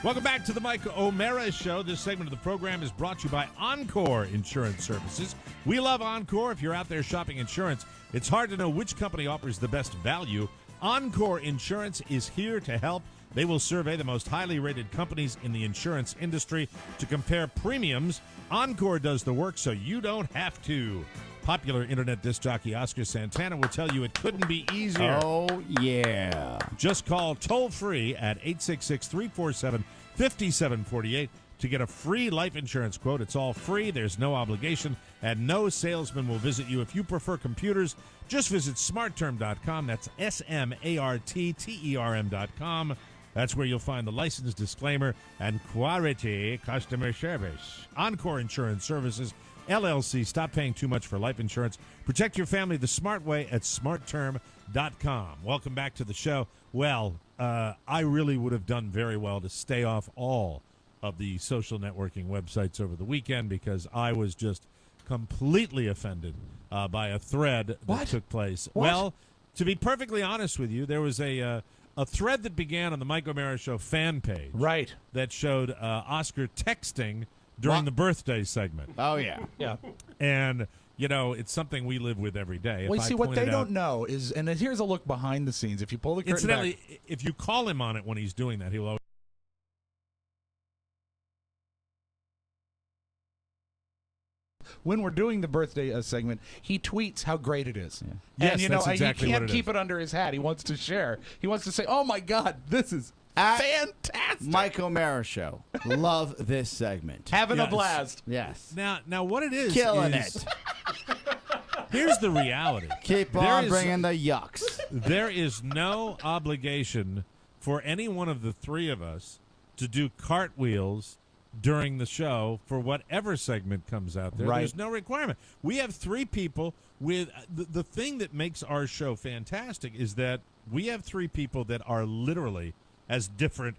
Welcome back to the Mike O'Mara Show. This segment of the program is brought to you by Encore Insurance Services. We love Encore. If you're out there shopping insurance, it's hard to know which company offers the best value. Encore Insurance is here to help. They will survey the most highly rated companies in the insurance industry to compare premiums. Encore does the work so you don't have to. Popular internet disc jockey Oscar Santana will tell you it couldn't be easier. Oh, yeah. Just call toll-free at 866-347-5748 to get a free life insurance quote. It's all free. There's no obligation, and no salesman will visit you. If you prefer computers, just visit smartterm.com. That's SMARTTERM.com. That's where you'll find the license disclaimer and quality customer service. Encore Insurance Services, LLC. Stop paying too much for life insurance. Protect your family the smart way at smartterm.com. Welcome back to the show. Well, I really would have done very well to stay off all of the social networking websites over the weekend, because I was just completely offended by a thread that took place. What? Well, to be perfectly honest with you, there was a thread that began on the Mike O'Mara Show fan page. Right. That showed Oscar texting during the birthday segment. Oh, yeah. Yeah. And, it's something we live with every day. Well, see, what they don't know is, and here's a look behind the scenes. If you pull the curtain incidentally, back, if you call him on it when he's doing that, he'll always. when we're doing the birthday segment, he tweets how great it is. Yeah. And, Yes, that's exactly he what can't it keep is. it under his hat. He wants to share. He wants to say, oh, my God, this is fantastic. Mike O'Mara Show. Love this segment. Having a Yes. blast. Yes. Now what it is Killing is, it. Here's the reality. Keep There on is- bringing the yucks. There is no obligation for any one of the three of us to do cartwheels during the show for whatever segment comes out there. Right. There's no requirement. We have three people with the thing that makes our show fantastic is that we have three people that are literally as different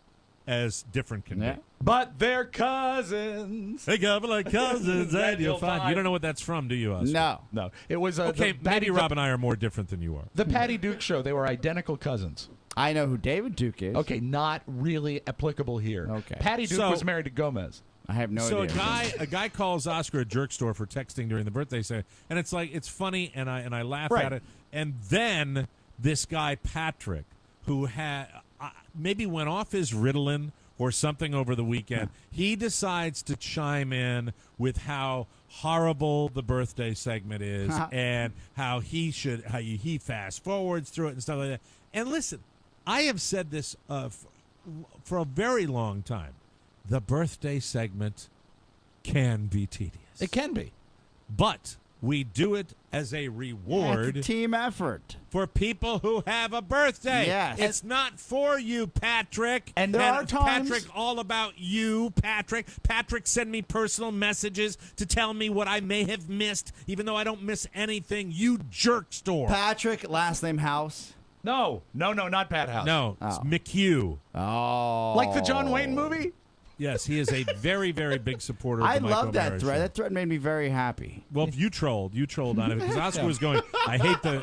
can be. But they're cousins. Hey, couple of cousins, and you'll find. You don't know what that's from, do you, Oscar? No. It was Okay, the maybe Rob and I are more different than you are. The Patty Duke Show. They were identical cousins. I know who David Duke is. Okay, not really applicable here. Okay. Patty Duke So- was married to Gomez. I have no So idea. a guy calls Oscar a jerk store for texting during the birthday segment, and it's like it's funny, and I laugh Right. at it. And then this guy Patrick, who had maybe went off his Ritalin or something over the weekend, he decides to chime in with how horrible the birthday segment is and how he fast forwards through it and stuff like that. And listen, I have said this for a very long time. The birthday segment can be tedious. It can be. But we do it as a reward. It's a team effort. For people who have a birthday. Yes. It's not for you, Patrick. And there are times... Patrick, all about you, Patrick. Patrick send me personal messages to tell me what I may have missed, even though I don't miss anything. You jerk store. Patrick, last name House. No, not Pat House. No, it's McHugh. Oh. Like the John Wayne movie? Yes, he is a very, very big supporter of I the Michael love that Mara thread. show. That thread made me very happy. Well, you trolled on it because Oscar was going, I hate the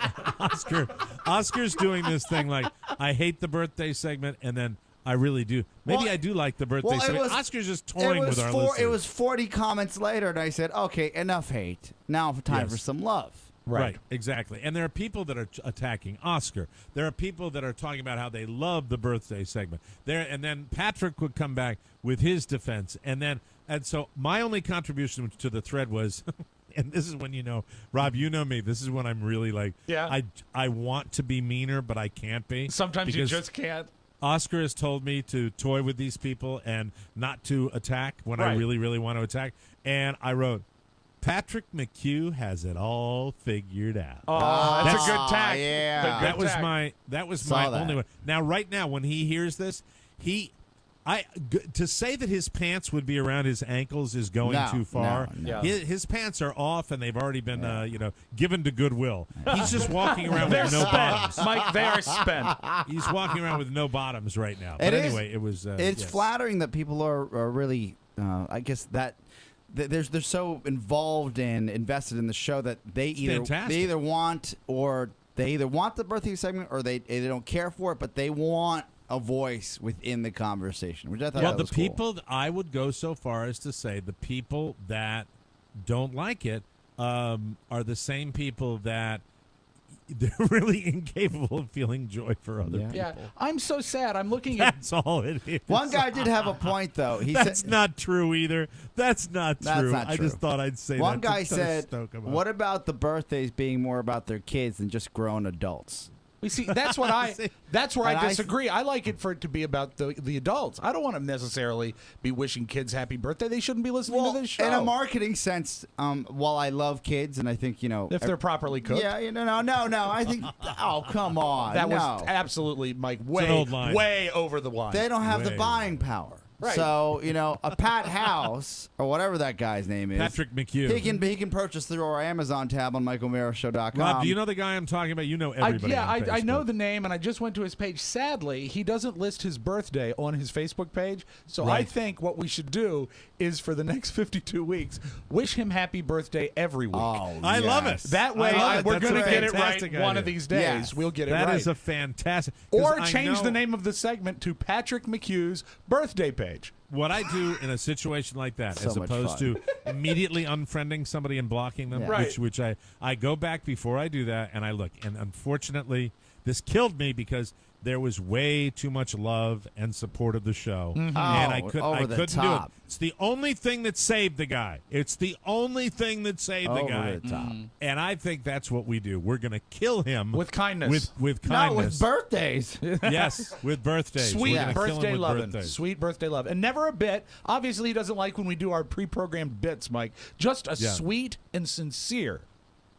Oscar's doing this thing like, I hate the birthday segment, and then I really do. Maybe I do like the birthday segment. Oscar's just toying with our listeners. It was 40 comments later, and I said, okay, enough hate. Now time for some love. Right, exactly. And there are people that are attacking Oscar. There are people that are talking about how they love the birthday segment. And then Patrick would come back with his defense. And so my only contribution to the thread was, and this is when Rob, you know me. This is when I'm really like, I want to be meaner, but I can't be. Sometimes you just can't. Oscar has told me to toy with these people and not to attack when I really, really want to attack. And I wrote, Patrick McHugh has it all figured out. Oh, that's a good tag. Yeah, that was my only one. Now, right now, when he hears this, to say that his pants would be around his ankles is going too far. No. His pants are off, and they've already been, given to Goodwill. He's just walking around with no bottoms. Mike, they are spent. He's walking around with no bottoms right now. But it was. It's flattering that people are really. I guess that. They're so involved and invested in the show that they either want the birthday segment or they don't care for it, but they want a voice within the conversation, which I thought was cool. People, I would go so far as to say the people that don't like it are the same people that they're really incapable of feeling joy for other people. Yeah, I'm so sad. I'm looking That's all it is. One guy did have a point, though. That's not true either. That's not true. I just thought I'd say One that. One guy said, what about the birthdays being more about their kids than just grown adults? You see, that's where I disagree. I like it for it to be about the adults. I don't want to necessarily be wishing kids happy birthday. They shouldn't be listening to this show. In a marketing sense, while I love kids and I think, if they're properly cooked. Yeah, no. I think, oh, come on. That was absolutely, Mike, way over the line. They don't have the buying power. Right. So, a Pat House, or whatever that guy's name is. Patrick McHugh. He can purchase through our Amazon tab on MichaelMarashow.com. Rob, do you know the guy I'm talking about? You know everybody I know the name, and I just went to his page. Sadly, he doesn't list his birthday on his Facebook page. So I think what we should do is, for the next 52 weeks, wish him happy birthday every week. Oh, I love it. That way, we're going to get it right one of these days. Yes. We'll get it right. right. That is a fantastic... Or change the name of the segment to Patrick McHugh's birthday page. What I do in a situation like that, as opposed to immediately unfriending somebody and blocking them, which I go back before I do that, and I look. And unfortunately, this killed me because there was way too much love and support of the show, and I couldn't do it. It's the only thing that saved the guy. It's the only thing that saved the guy. The top. And I think that's what we do. We're going to kill him with kindness. With kindness. No, with birthdays. Yes, with birthdays. Sweet birthday love. Sweet birthday love. And never a bit. Obviously, he doesn't like when we do our pre-programmed bits, Mike. Just a sweet and sincere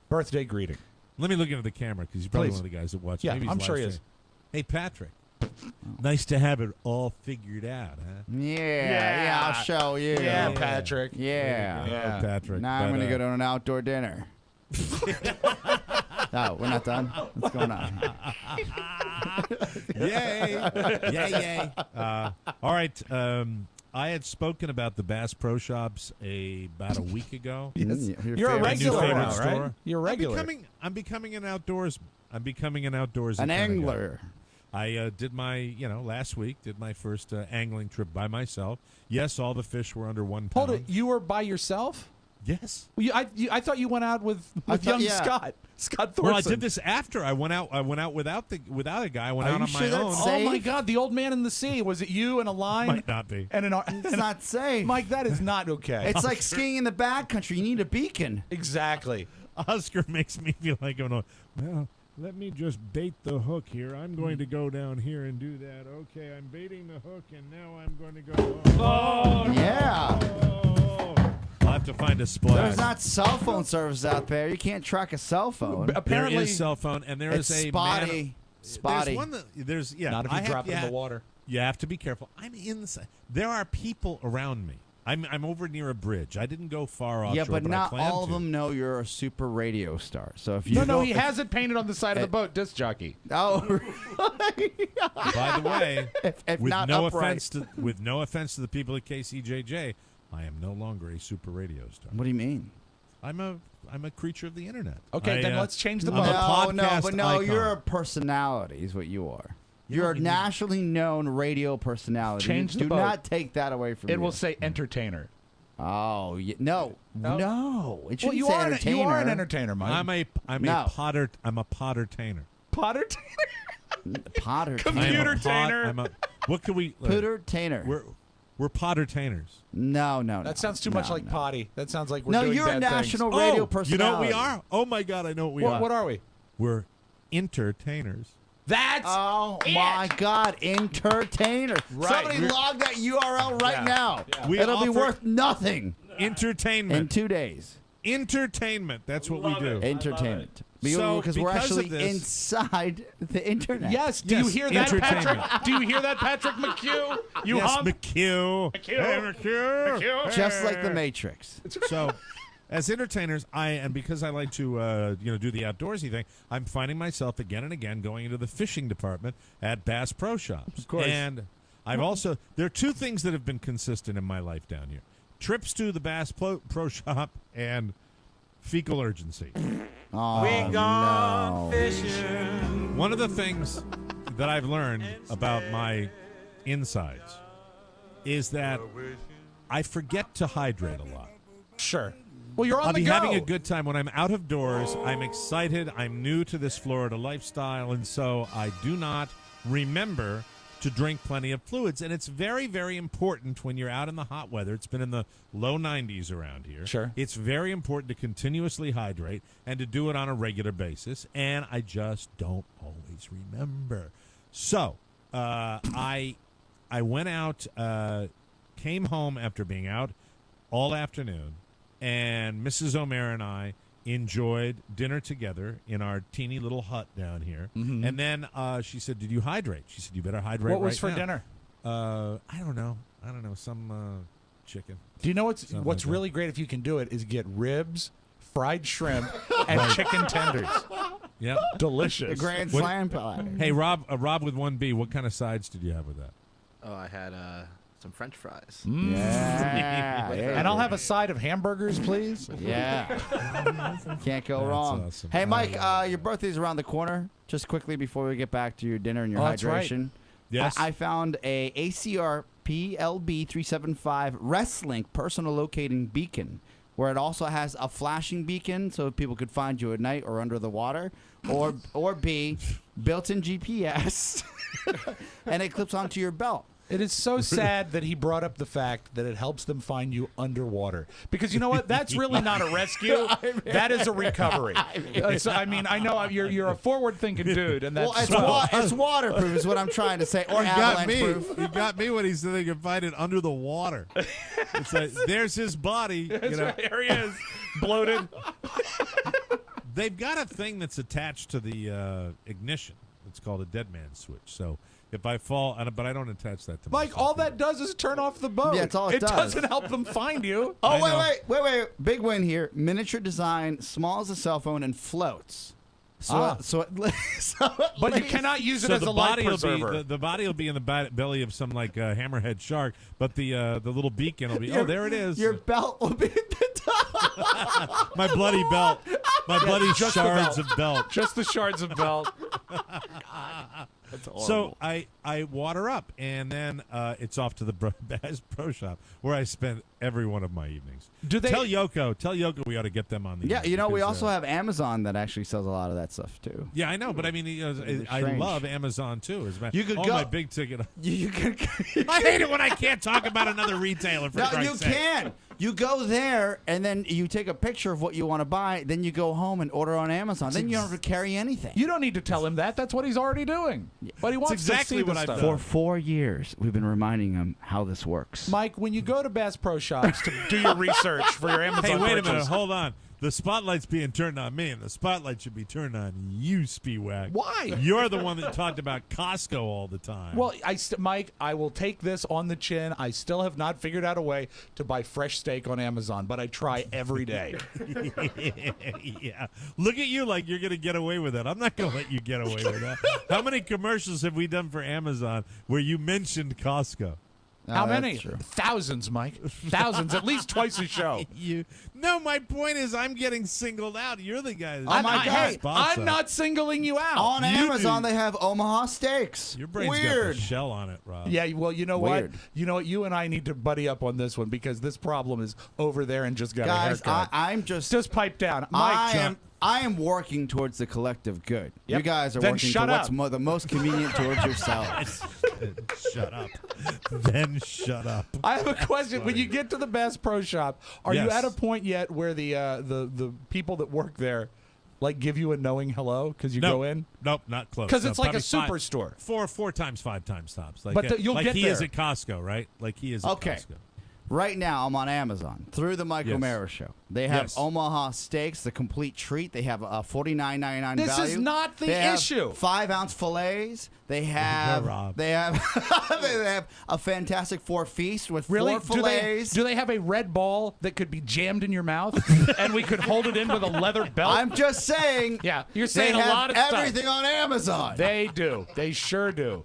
birthday greeting. Let me look into the camera because he's probably one of the guys that watches. Yeah, I'm sure he is. Hey, Patrick. Nice to have it all figured out, huh? Yeah, I'll show you. Yeah, Patrick. Yeah. Patrick. Now I'm going to go to an outdoor dinner. No, we're not done. What's going on? Yay. All right. I had spoken about the Bass Pro Shops about a week ago. Yes. You're a regular now, right? You're a regular. I'm becoming an outdoorsman. I'm becoming an outdoorsman. An angler. I did last week, did my first angling trip by myself. Yes, all the fish were under 1 pound. Hold it. You were by yourself? Yes. Well, I thought you went out with young Scott Thorson. Well, I did this after I went out. I went out without a guy. I went out on my own. Oh my God! The old man in the sea. Was it you and a line? Might not be. And it's not safe, Mike. That is not okay. It's like skiing in the backcountry. You need a beacon. Exactly. Oscar makes me feel like going, well, let me just bait the hook here. I'm going to go down here and do that. Okay, I'm baiting the hook, and now I'm going to go. Oh, yeah. Oh. I'll have to find a splash. There's not cell phone service out there. You can't track a cell phone. Apparently, there is cell phone, and there is a spotty. There's one that not if you drop it in the water. You have to be careful. I'm inside. There are people around me. I'm over near a bridge. I didn't go far offshore. Yeah, but not all of to. them know you're a super radio star. So if you no, he has it painted on the side of the boat, disc jockey. Oh, by the way, if with not no upright. offense to the people at KCJJ, I am no longer a super radio star. What do you mean? I'm a creature of the internet. Okay, then let's change the boat. No, you're a personality is what you are. You're a nationally known radio personality. Change the Do boat. not take that away from you. It will say entertainer. Oh, no. It shouldn't you say are entertainer. You are an entertainer, Mike. I'm a potter-tainer. Potter-tainer? Potter. Computer-tainer. What can we... Potter-tainer. We're potter-tainers. No. That sounds too much like potty. That sounds like we're doing you're bad a national things. radio personality. You know what we are? Oh, my God, I know what we are. What are we? We're entertainers. That's my God, entertainer. Right. Somebody log that URL right now. We It'll be offer worth nothing. Entertainment. In 2 days. Entertainment. That's what we do. Entertainment. So, because we're because of actually this- inside the internet. Yes. Do you hear that, Patrick? Do you hear that, Patrick McHugh? McHugh. Hey, McHugh. Just like the Matrix. So, as entertainers, and because I like to do the outdoorsy thing, I'm finding myself again and again going into the fishing department at Bass Pro Shops. Of course. And there are two things that have been consistent in my life down here: trips to the Bass Pro Shop and fecal urgency. Oh, We gone fishing. One of the things that I've learned about my insides is that I forget to hydrate a lot. Sure. Well, you're on I'll the be go. having a good time when I'm out of doors. I'm excited. I'm new to this Florida lifestyle, and so I do not remember to drink plenty of fluids. And it's very, very important when you're out in the hot weather. It's been in the low 90s around here. Sure. It's very important to continuously hydrate and to do it on a regular basis. And I just don't always remember. So I went out, came home after being out all afternoon, and Mrs. O'Mara and I enjoyed dinner together in our teeny little hut down here. Mm-hmm. And then she said, "Did you hydrate?" She said, "You better hydrate." What was right for now." dinner? I don't know. Some chicken. Do you know what's Something like that. really great if you can do it is get ribs, fried shrimp, and chicken tenders. Yep. Delicious. The Grand Slam platter. Hey, Rob with 1B, what kind of sides did you have with that? Oh, I had some French fries. Yeah. And I'll have a side of hamburgers, please. Yeah. Can't go wrong. Awesome. Hey, Mike, your birthday's around the corner. Just quickly before we get back to your dinner and your that's right. hydration. Yes. I found a ACR PLB 375 Restlink personal locating beacon, where it also has a flashing beacon so people could find you at night or under the water, or B, built-in GPS, and it clips onto your belt. It is so sad that he brought up the fact that it helps them find you underwater. Because you know what? That's really not a rescue. That is a recovery. I know you're a forward-thinking dude, and that's it's waterproof is what I'm trying to say, or avalanche-proof. You got me when he said they could find it under the water. It's like, there's his body. There he is, bloated. They've got a thing that's attached to the ignition. It's called a dead man switch. So if I fall, but I don't attach that to Mike, all that does is turn off the boat. Yeah, it's all it does. Doesn't help them find you. Oh, wait. Big win here. Miniature design, small as a cell phone, and floats. But you cannot use it as a life preserver. The body will be in the belly of some hammerhead shark, but the little beacon will be. There it is. Your belt will be at the top. My bloody belt. My bloody shards of belt. Just the shards of belt. So I water up, and then it's off to the Bass Pro Shop, where I spend every one of my evenings. Tell Yoko we ought to get them on the Yeah, air we because, also have Amazon that actually sells a lot of that stuff too. Yeah, I know, but I mean, I love Amazon too. You could go. My big ticket. You could. I hate it when I can't talk about another retailer. For No, you can. You go there and then you take a picture of what you want to buy. Then you go home and order on Amazon. Then you don't have to carry anything. You don't need to tell him that. That's what he's already doing. But he wants exactly to see what I've stuff. done. For 4 years, we've been reminding him how this works. Mike, when you go to Bass Pro Shops to do your research for your Amazon Hey, wait purchase, a minute. Hold on. The spotlight's being turned on me, and the spotlight should be turned on you, Spiewak. Why? You're the one that talked about Costco all the time. Well, Mike, I will take this on the chin. I still have not figured out a way to buy fresh steak on Amazon, but I try every day. Yeah. Look at you like you're going to get away with it. I'm not going to let you get away with that. How many commercials have we done for Amazon where you mentioned Costco? How many? Thousands, Mike. Thousands, at least twice a show. No, my point is I'm getting singled out. You're the guy. I'm not singling you out. On Amazon, they have Omaha steaks. Your brain's Weird. got the shell on it, Rob. Yeah, well, you know what? You know what? You and I need to buddy up on this one because this problem is over there and just got a haircut. I'm just pipe down. Mike, I am working towards the collective good. Yep. You guys are Then working shut to what's up. the most convenient towards yourselves. Shut up. Then shut up. I have a question. When you get to the Bass Pro Shop, are you Yes. at a point yet where the people that work there like give you a knowing hello because you go in? Nope, not close. Because it's like a probably superstore. Four times, 5 times tops. Like, But you'll like get he there. is at Costco, right? Like he is at Okay. Costco. Right now, I'm on Amazon through the Mike Yes. O'Mara Show. They have Yes. Omaha steaks, the complete treat. They have a $49.99 This value. is not the They have issue. 5-ounce fillets. They have Rob. they have they have a fantastic 4 feast with Really? 4 fillets. Do they have a red ball that could be jammed in your mouth and we could hold it in with a leather belt? I'm just saying. Yeah, you're saying they a have lot of stuff. everything on Amazon. They do. They sure do.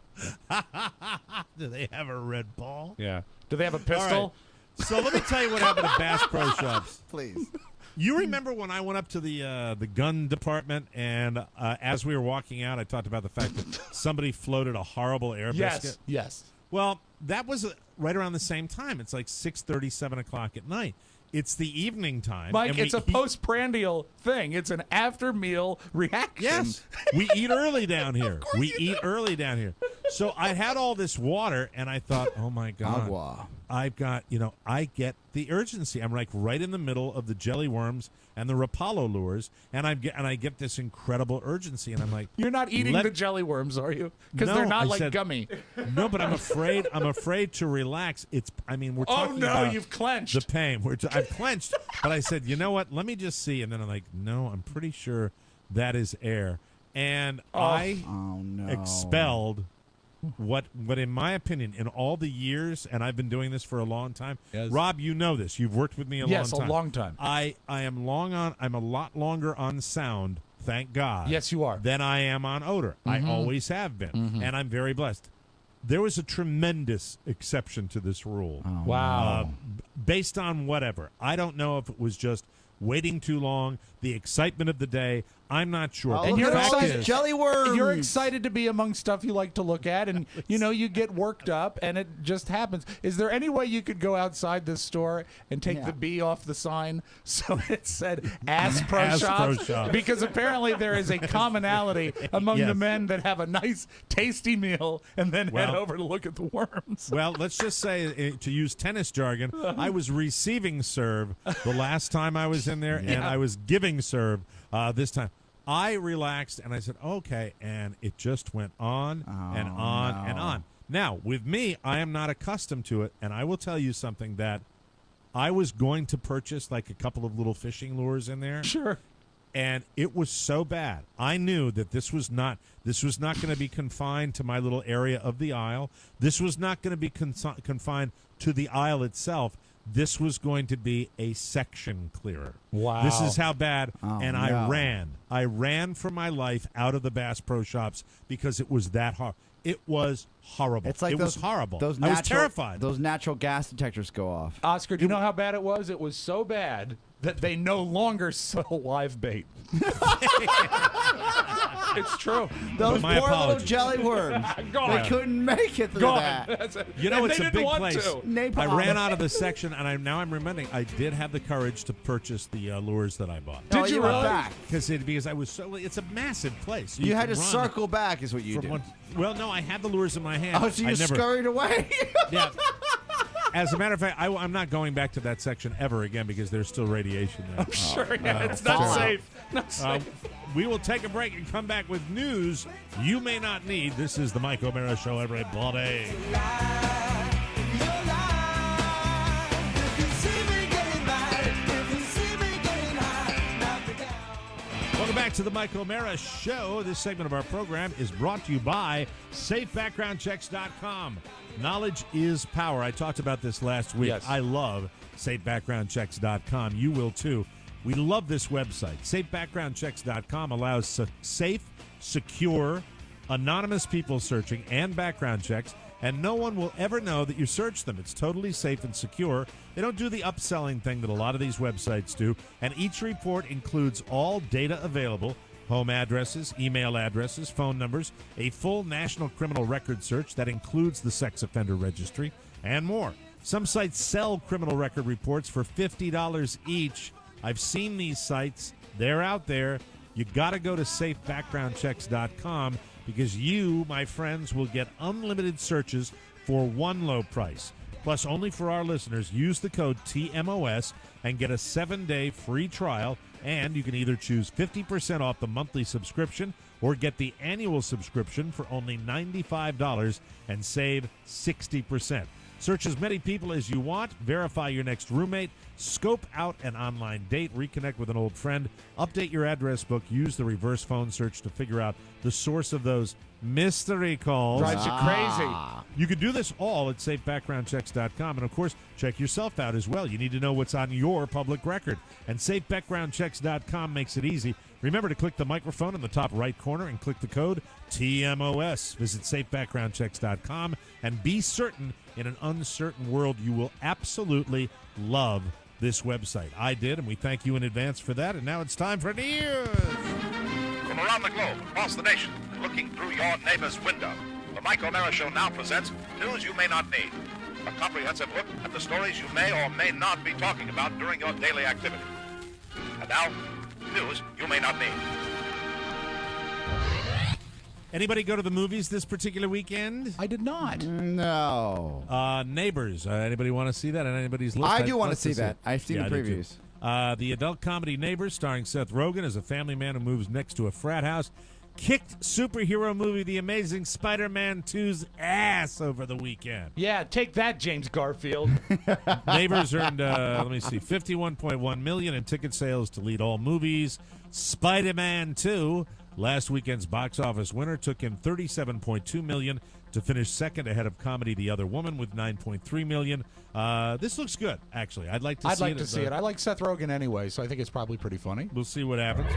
Do they have a red ball? Yeah. Do they have a pistol? All right. So let me tell you what happened at Bass Pro Shops. Please. You remember when I went up to the gun department and as we were walking out, I talked about the fact that somebody floated a horrible air biscuit? Yes. Well, that was right around the same time. It's like 6:30, 7 o'clock at night. It's the evening time. Mike, and it's a postprandial thing. It's an after meal reaction. Yes. We eat early down here. We eat early down here. So I had all this water, and I thought, oh, my God. Agua. I've got, I get the urgency. I'm like right in the middle of the jelly worms and the Rapallo lures, and I get this incredible urgency, and I'm like, You're not eating the jelly worms, are you? Because they're not gummy. No, but I'm afraid. I'm afraid to relax. We're talking about you've clenched. the pain. I've clenched, but I said, you know what? Let me just see, and then I'm like, no, I'm pretty sure that is air, and I expelled. What in my opinion, in all the years, and I've been doing this for a long time, Yes. Rob, you know this. You've worked with me a long time. Yes, a long time. I'm a lot longer on sound, thank God. Yes, you are. Than I am on odor. I always have been, and I'm very blessed. There was a tremendous exception to this rule. Oh, Wow. Based on whatever. I don't know if it was just waiting too long, the excitement of the day. I'm not sure. Oh, But And the you're fact excited, is- jelly worms. You're excited to be among stuff you like to look at, and you get worked up, and it just happens. Is there any way you could go outside this store and take the B off the sign so it said "Ass Pro Ass Pro Shops"? Shop. Because apparently there is a commonality among the Yes. men that have a nice, tasty meal and then head Well- over to look at the worms. Well, let's just say, to use tennis jargon, I was receiving serve the last time I was in there, and I was giving serve this time. I relaxed, and I said, okay, and it just went on and on and on. Now, with me, I am not accustomed to it, and I will tell you something that I was going to purchase, like a couple of little fishing lures in there. Sure. And it was so bad. I knew that this was not going to be confined to my little area of the aisle. This was not going to be confined to the aisle itself. This was going to be a section clearer. Wow. This is how bad. And no. I ran for my life out of the Bass Pro Shops because it was that hard. It was horrible. It's like it was horrible. I was terrified. Those natural gas detectors go off. Oscar, do you know how bad it was? It was so bad that they no longer sell live bait. It's true. Those My poor little apologies. jelly worms. They couldn't make it through that. You know, it's a big place. Napalm. I ran out of the section, and now I'm remembering I did have the courage to purchase the lures that I bought. Did you run back? Because I was so. It's a massive place. You had to can run circle back, is what you from did. well, no, I had the lures in my hand. Oh, so you scurried away? Yeah. As a matter of fact, I'm not going back to that section ever again because there's still radiation there. I'm sure. Yeah, it's not safe. Not safe. We will take a break and come back with news you may not need. This is the Mike O'Mara Show, everybody. Welcome back to the Mike O'Mara Show. This segment of our program is brought to you by SafeBackgroundChecks.com. Knowledge is power. I talked about this last week. Yes. I love SafeBackgroundChecks.com. You will too. We love this website. SafeBackgroundChecks.com allows safe, secure, anonymous people searching and background checks, and no one will ever know that you searched them. It's totally safe and secure. They don't do the upselling thing that a lot of these websites do, and each report includes all data available: home addresses, email addresses, phone numbers, a full national criminal record search that includes the sex offender registry, and more. Some sites sell criminal record reports for $50 each. I've seen these sites. They're out there. You got to go to safebackgroundchecks.com because you, my friends, will get unlimited searches for one low price. Plus, only for our listeners, use the code TMOS and get a 7-day free trial. And you can either choose 50% off the monthly subscription or get the annual subscription for only $95 and save 60%. Search as many people as you want, verify your next roommate, scope out an online date, reconnect with an old friend, update your address book, use the reverse phone search to figure out the source of those mystery calls. Drives you crazy. You can do this all at safebackgroundchecks.com. And, of course, check yourself out as well. You need to know what's on your public record. And safebackgroundchecks.com makes it easy. Remember to click the microphone in the top right corner and click the code TMOS. Visit safebackgroundchecks.com and be certain in an uncertain world you will absolutely love this website. I did, and we thank you in advance for that. And now it's time for news. From around the globe, across the nation, and looking through your neighbor's window, the Mike O'Mara Show now presents news you may not need. A comprehensive look at the stories you may or may not be talking about during your daily activity. And now, news you may not need. Anybody go to the movies this particular weekend? I did not. No. Neighbors. Anybody want to see that on anybody's list? I do want to see that. I've seen the previews. The adult comedy Neighbors, starring Seth Rogen as a family man who moves next to a frat house, kicked superhero movie The Amazing Spider-Man 2's ass over the weekend. Yeah, take that, James Garfield. Neighbors earned, $51.1 million in ticket sales to lead all movies. Spider-Man 2, last weekend's box office winner, took in $37.2 million to finish second ahead of comedy The Other Woman with $9.3 million. This looks good, actually. I'd like to see it. I like Seth Rogen anyway, so I think it's probably pretty funny. We'll see what happens.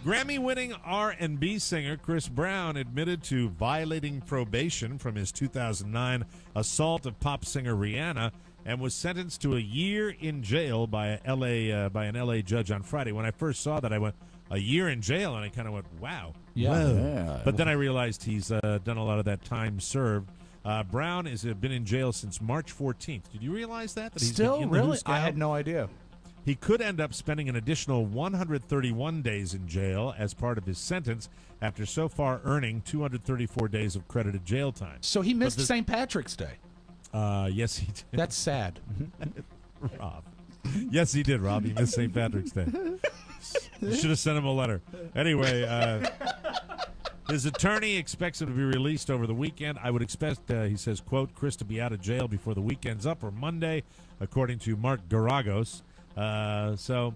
Grammy-winning R&B singer Chris Brown admitted to violating probation from his 2009 assault of pop singer Rihanna and was sentenced to a year in jail by an L.A. judge on Friday. When I first saw that, I went, a year in jail, and I kind of went, wow. Yeah. But then I realized he's done a lot of that time served. Brown has been in jail since March 14th. Did you realize that? He's Still? been in the Really? Who's I Gal? had no idea. He could end up spending an additional 131 days in jail as part of his sentence after so far earning 234 days of credited jail time. So he missed St. Patrick's Day. Yes, he did. That's sad. Rob. Yes, he did, Rob. He missed St. Patrick's Day. You should have sent him a letter. Anyway, his attorney expects him to be released over the weekend. I would expect, he says, quote, Chris to be out of jail before the weekend's up or Monday, according to Mark Garagos. So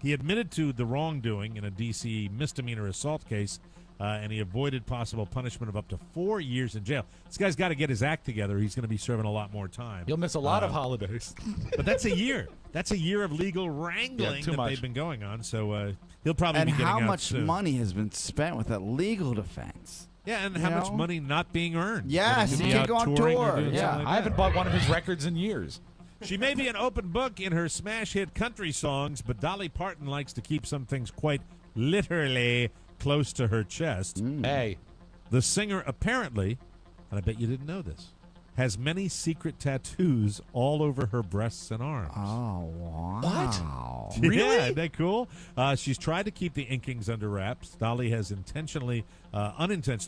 he admitted to the wrongdoing in a D.C. misdemeanor assault case, and he avoided possible punishment of up to 4 years in jail. This guy's got to get his act together. He's going to be serving a lot more time. You'll miss a lot of holidays. But that's a year. That's a year of legal wrangling that they've been going on. So he'll probably be getting out And how much soon. money has been spent with that legal defense? Yeah, and how much money not being earned. Yes, he he can't go on tour. Yeah, I haven't bought one of his records in years. She may be an open book in her smash hit country songs, but Dolly Parton likes to keep some things quite literally close to her chest. Hey. The singer apparently, and I bet you didn't know this, has many secret tattoos all over her breasts and arms. Oh, wow. What? Yeah, Really? isn't that cool? She's tried to keep the inkings under wraps. Dolly has unintentionally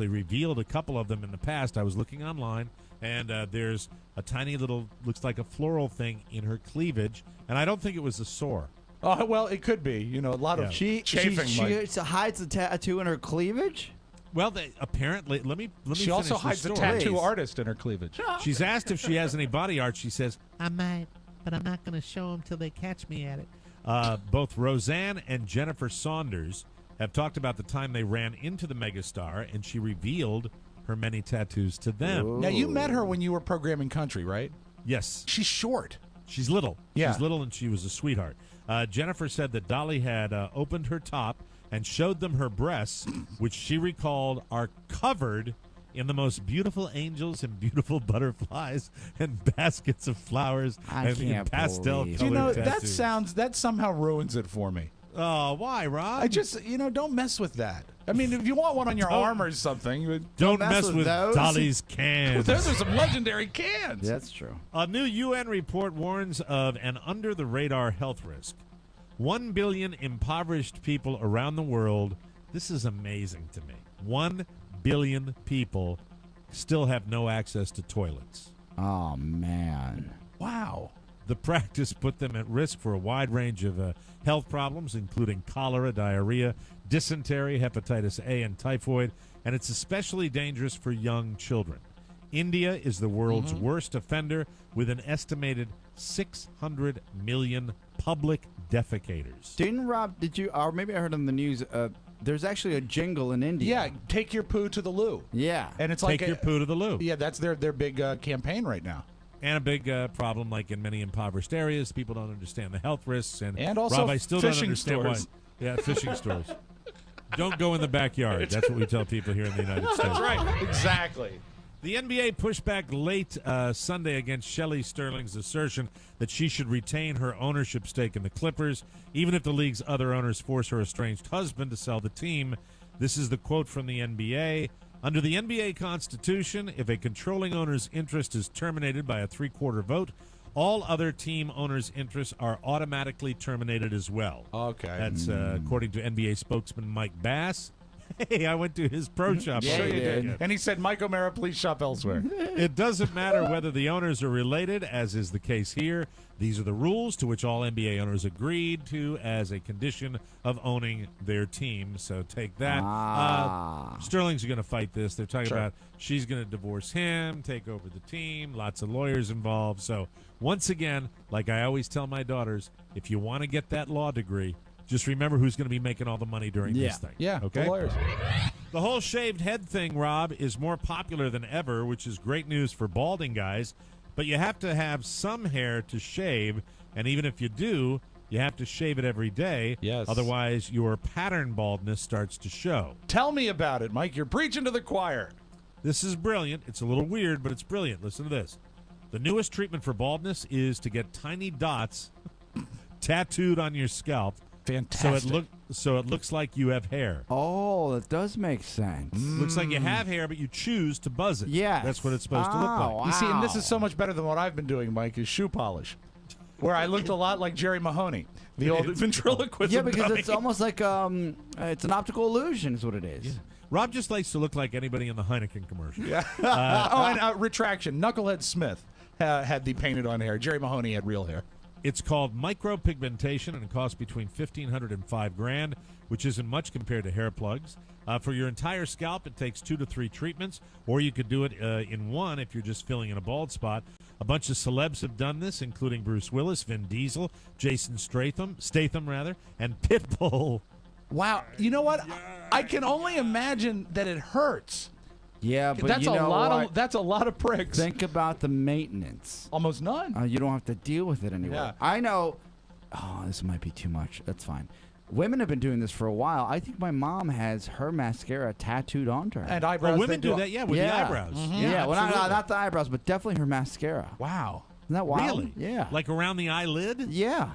revealed a couple of them in the past. I was looking online, and there's a tiny little, looks like a floral thing in her cleavage, and I don't think it was a sore. Oh, well, it could be. You know, a lot of chafing. She hides the tattoo in her cleavage? Well, apparently, let me. She also hides a tattoo artist in her cleavage. She's asked if she has any body art. She says, I might, but I'm not going to show them till they catch me at it. Both Roseanne and Jennifer Saunders have talked about the time they ran into the megastar, and she revealed her many tattoos to them. Ooh. Now, you met her when you were programming country, right? Yes. She's short. She's little. Yeah. She's little, and she was a sweetheart. Jennifer said that Dolly had opened her top and showed them her breasts, which she recalled are covered in the most beautiful angels and beautiful butterflies and baskets of flowers and pastel colored You know, tattoos. that somehow ruins it for me. Oh, why, Rob? I just, don't mess with that. I mean, if you want one on your arm or something, don't mess with those. Dolly's cans. Those are some legendary cans. That's true. A new UN report warns of an under-the-radar health risk. 1 billion impoverished people around the world. This is amazing to me. 1 billion people still have no access to toilets. Oh, man. Wow. The practice put them at risk for a wide range of health problems, including cholera, diarrhea, dysentery, hepatitis A, and typhoid, and it's especially dangerous for young children. India is the world's worst offender with an estimated 600 million public defecators. Didn't Rob, or maybe I heard on the news, there's actually a jingle in India. Yeah, take your poo to the loo. Yeah. And it's Take your poo to the loo. Yeah, that's their big campaign right now. And a big problem, like in many impoverished areas, people don't understand the health risks. And also Rob, I still don't fishing understand stores. why. Yeah, fishing stores. Don't go in the backyard. That's what we tell people here in the United States. That's right. Exactly. The NBA pushed back late Sunday against Shelley Sterling's assertion that she should retain her ownership stake in the Clippers, even if the league's other owners force her estranged husband to sell the team. This is the quote from the NBA. Under the NBA Constitution, if a controlling owner's interest is terminated by a three-quarter vote, all other team owners' interests are automatically terminated as well. Okay. That's according to NBA spokesman Mike Bass. Hey, I went to his pro shop. Yeah, you did. And he said, Mike O'Mara, please shop elsewhere. It doesn't matter whether the owners are related, as is the case here. These are the rules to which all NBA owners agreed to as a condition of owning their team. So take that. Sterling's going to fight this. They're talking about she's going to divorce him, take over the team, lots of lawyers involved. So once again, like I always tell my daughters, if you want to get that law degree, just remember who's going to be making all the money during this thing. Yeah, okay. the lawyers. The whole shaved head thing, Rob, is more popular than ever, which is great news for balding guys. But you have to have some hair to shave, and even if you do, you have to shave it every day. Yes. Otherwise, your pattern baldness starts to show. Tell me about it, Mike. You're preaching to the choir. This is brilliant. It's a little weird, but it's brilliant. Listen to this. The newest treatment for baldness is to get tiny dots tattooed on your scalp. Fantastic. So it looks like you have hair. Oh, that does make sense. Looks like you have hair, but you choose to buzz it. Yeah, That's what it's supposed to look like. Wow. You see, and this is so much better than what I've been doing, Mike, is shoe polish, where I looked a lot like Jerry Mahoney, the old ventriloquist. Yeah, because it's almost like it's an optical illusion is what it is. Yeah. Rob just likes to look like anybody in the Heineken commercial. Yeah. And retraction. Knucklehead Smith had the painted on hair. Jerry Mahoney had real hair. It's called micropigmentation, and it costs between $1,500 and $5,000, which isn't much compared to hair plugs. For your entire scalp, it takes 2 to 3 treatments, or you could do it in one if you're just filling in a bald spot. A bunch of celebs have done this, including Bruce Willis, Vin Diesel, Jason Statham, and Pitbull. Wow. You know what? I can only imagine that it hurts. Yeah, but that's you know what? That's a lot of pricks. Think about the maintenance. Almost none. You don't have to deal with it anymore. Yeah. I know. Oh, this might be too much. That's fine. Women have been doing this for a while. I think my mom has her mascara tattooed onto her. And eyebrows. Women do that, with the eyebrows. Mm-hmm. Yeah, well, not the eyebrows, but definitely her mascara. Wow. Isn't that wild? Really? Yeah. Like around the eyelid? Yeah.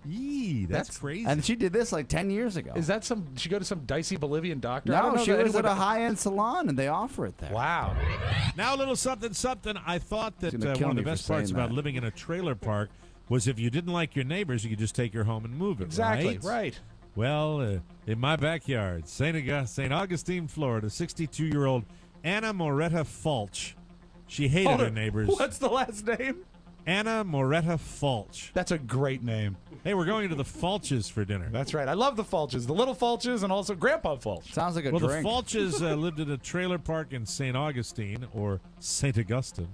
Yee, that's crazy. And she did this like 10 years ago. Is that did she go to some dicey Bolivian doctor? No, she was at a high-end salon, and they offer it there. Wow. Now a little something. I thought that one of the best parts about living in a trailer park was if you didn't like your neighbors, you could just take your home and move it. Exactly, right. Well, in my backyard, St. Augustine, Florida, 62-year-old Anna Moretta Fulch. She hated her neighbors. What's the last name? Anna Moretta Fulch. That's a great name. Hey, we're going to the Fulches for dinner. That's right. I love the Fulches. The little Fulches and also Grandpa Fulch. Sounds like a drink. drink. Well, the Fulches lived in a trailer park in St. Augustine, or St. Augustine.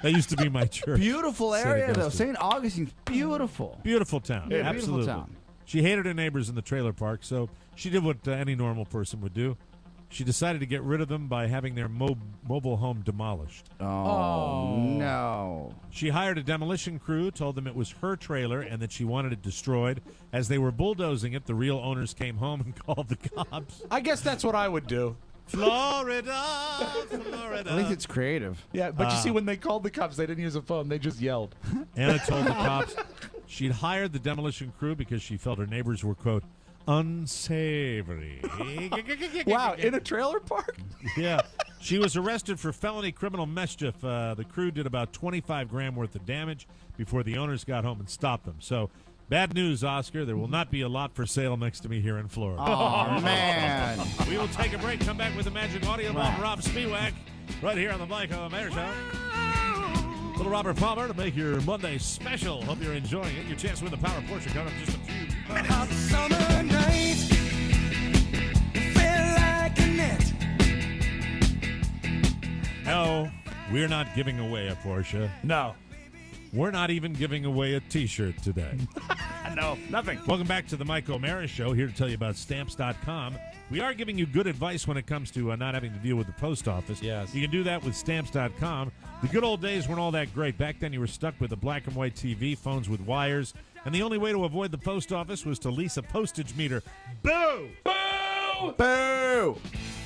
That used to be my church. Beautiful area, though. St. Augustine's beautiful. Beautiful town. Yeah, absolutely. beautiful town. She hated her neighbors in the trailer park, so she did what any normal person would do. She decided to get rid of them by having their mobile home demolished. Oh, no. She hired a demolition crew, told them it was her trailer and that she wanted it destroyed. As they were bulldozing it, the real owners came home and called the cops. I guess that's what I would do. Florida. At least it's creative. Yeah, but you see, when they called the cops, they didn't use a phone. They just yelled. Anna told the cops she'd hired the demolition crew because she felt her neighbors were, quote, unsavory. Wow, in a trailer park? Yeah. She was arrested for felony criminal mischief. The crew did about 25 grand worth of damage before the owners got home and stopped them. So, bad news, Oscar. There will not be a lot for sale next to me here in Florida. Oh, man. We will take a break, come back with the magic audio bomb, Rob Spiewak, right here on the Mike O'Meara Show. Little Robert Palmer to make your Monday special. Hope you're enjoying it. Your chance to win the Power Porsche coming up in just a few minutes. Hot summer night, it felt like a net. No, we're not giving away a Porsche. No. We're not even giving away a T-shirt today. No, nothing. Welcome back to the Mike O'Meara Show, here to tell you about Stamps.com. We are giving you good advice when it comes to not having to deal with the post office. Yes. You can do that with Stamps.com. The good old days weren't all that great. Back then you were stuck with a black and white TV, phones with wires, and the only way to avoid the post office was to lease a postage meter. Boo! Boo! Boo!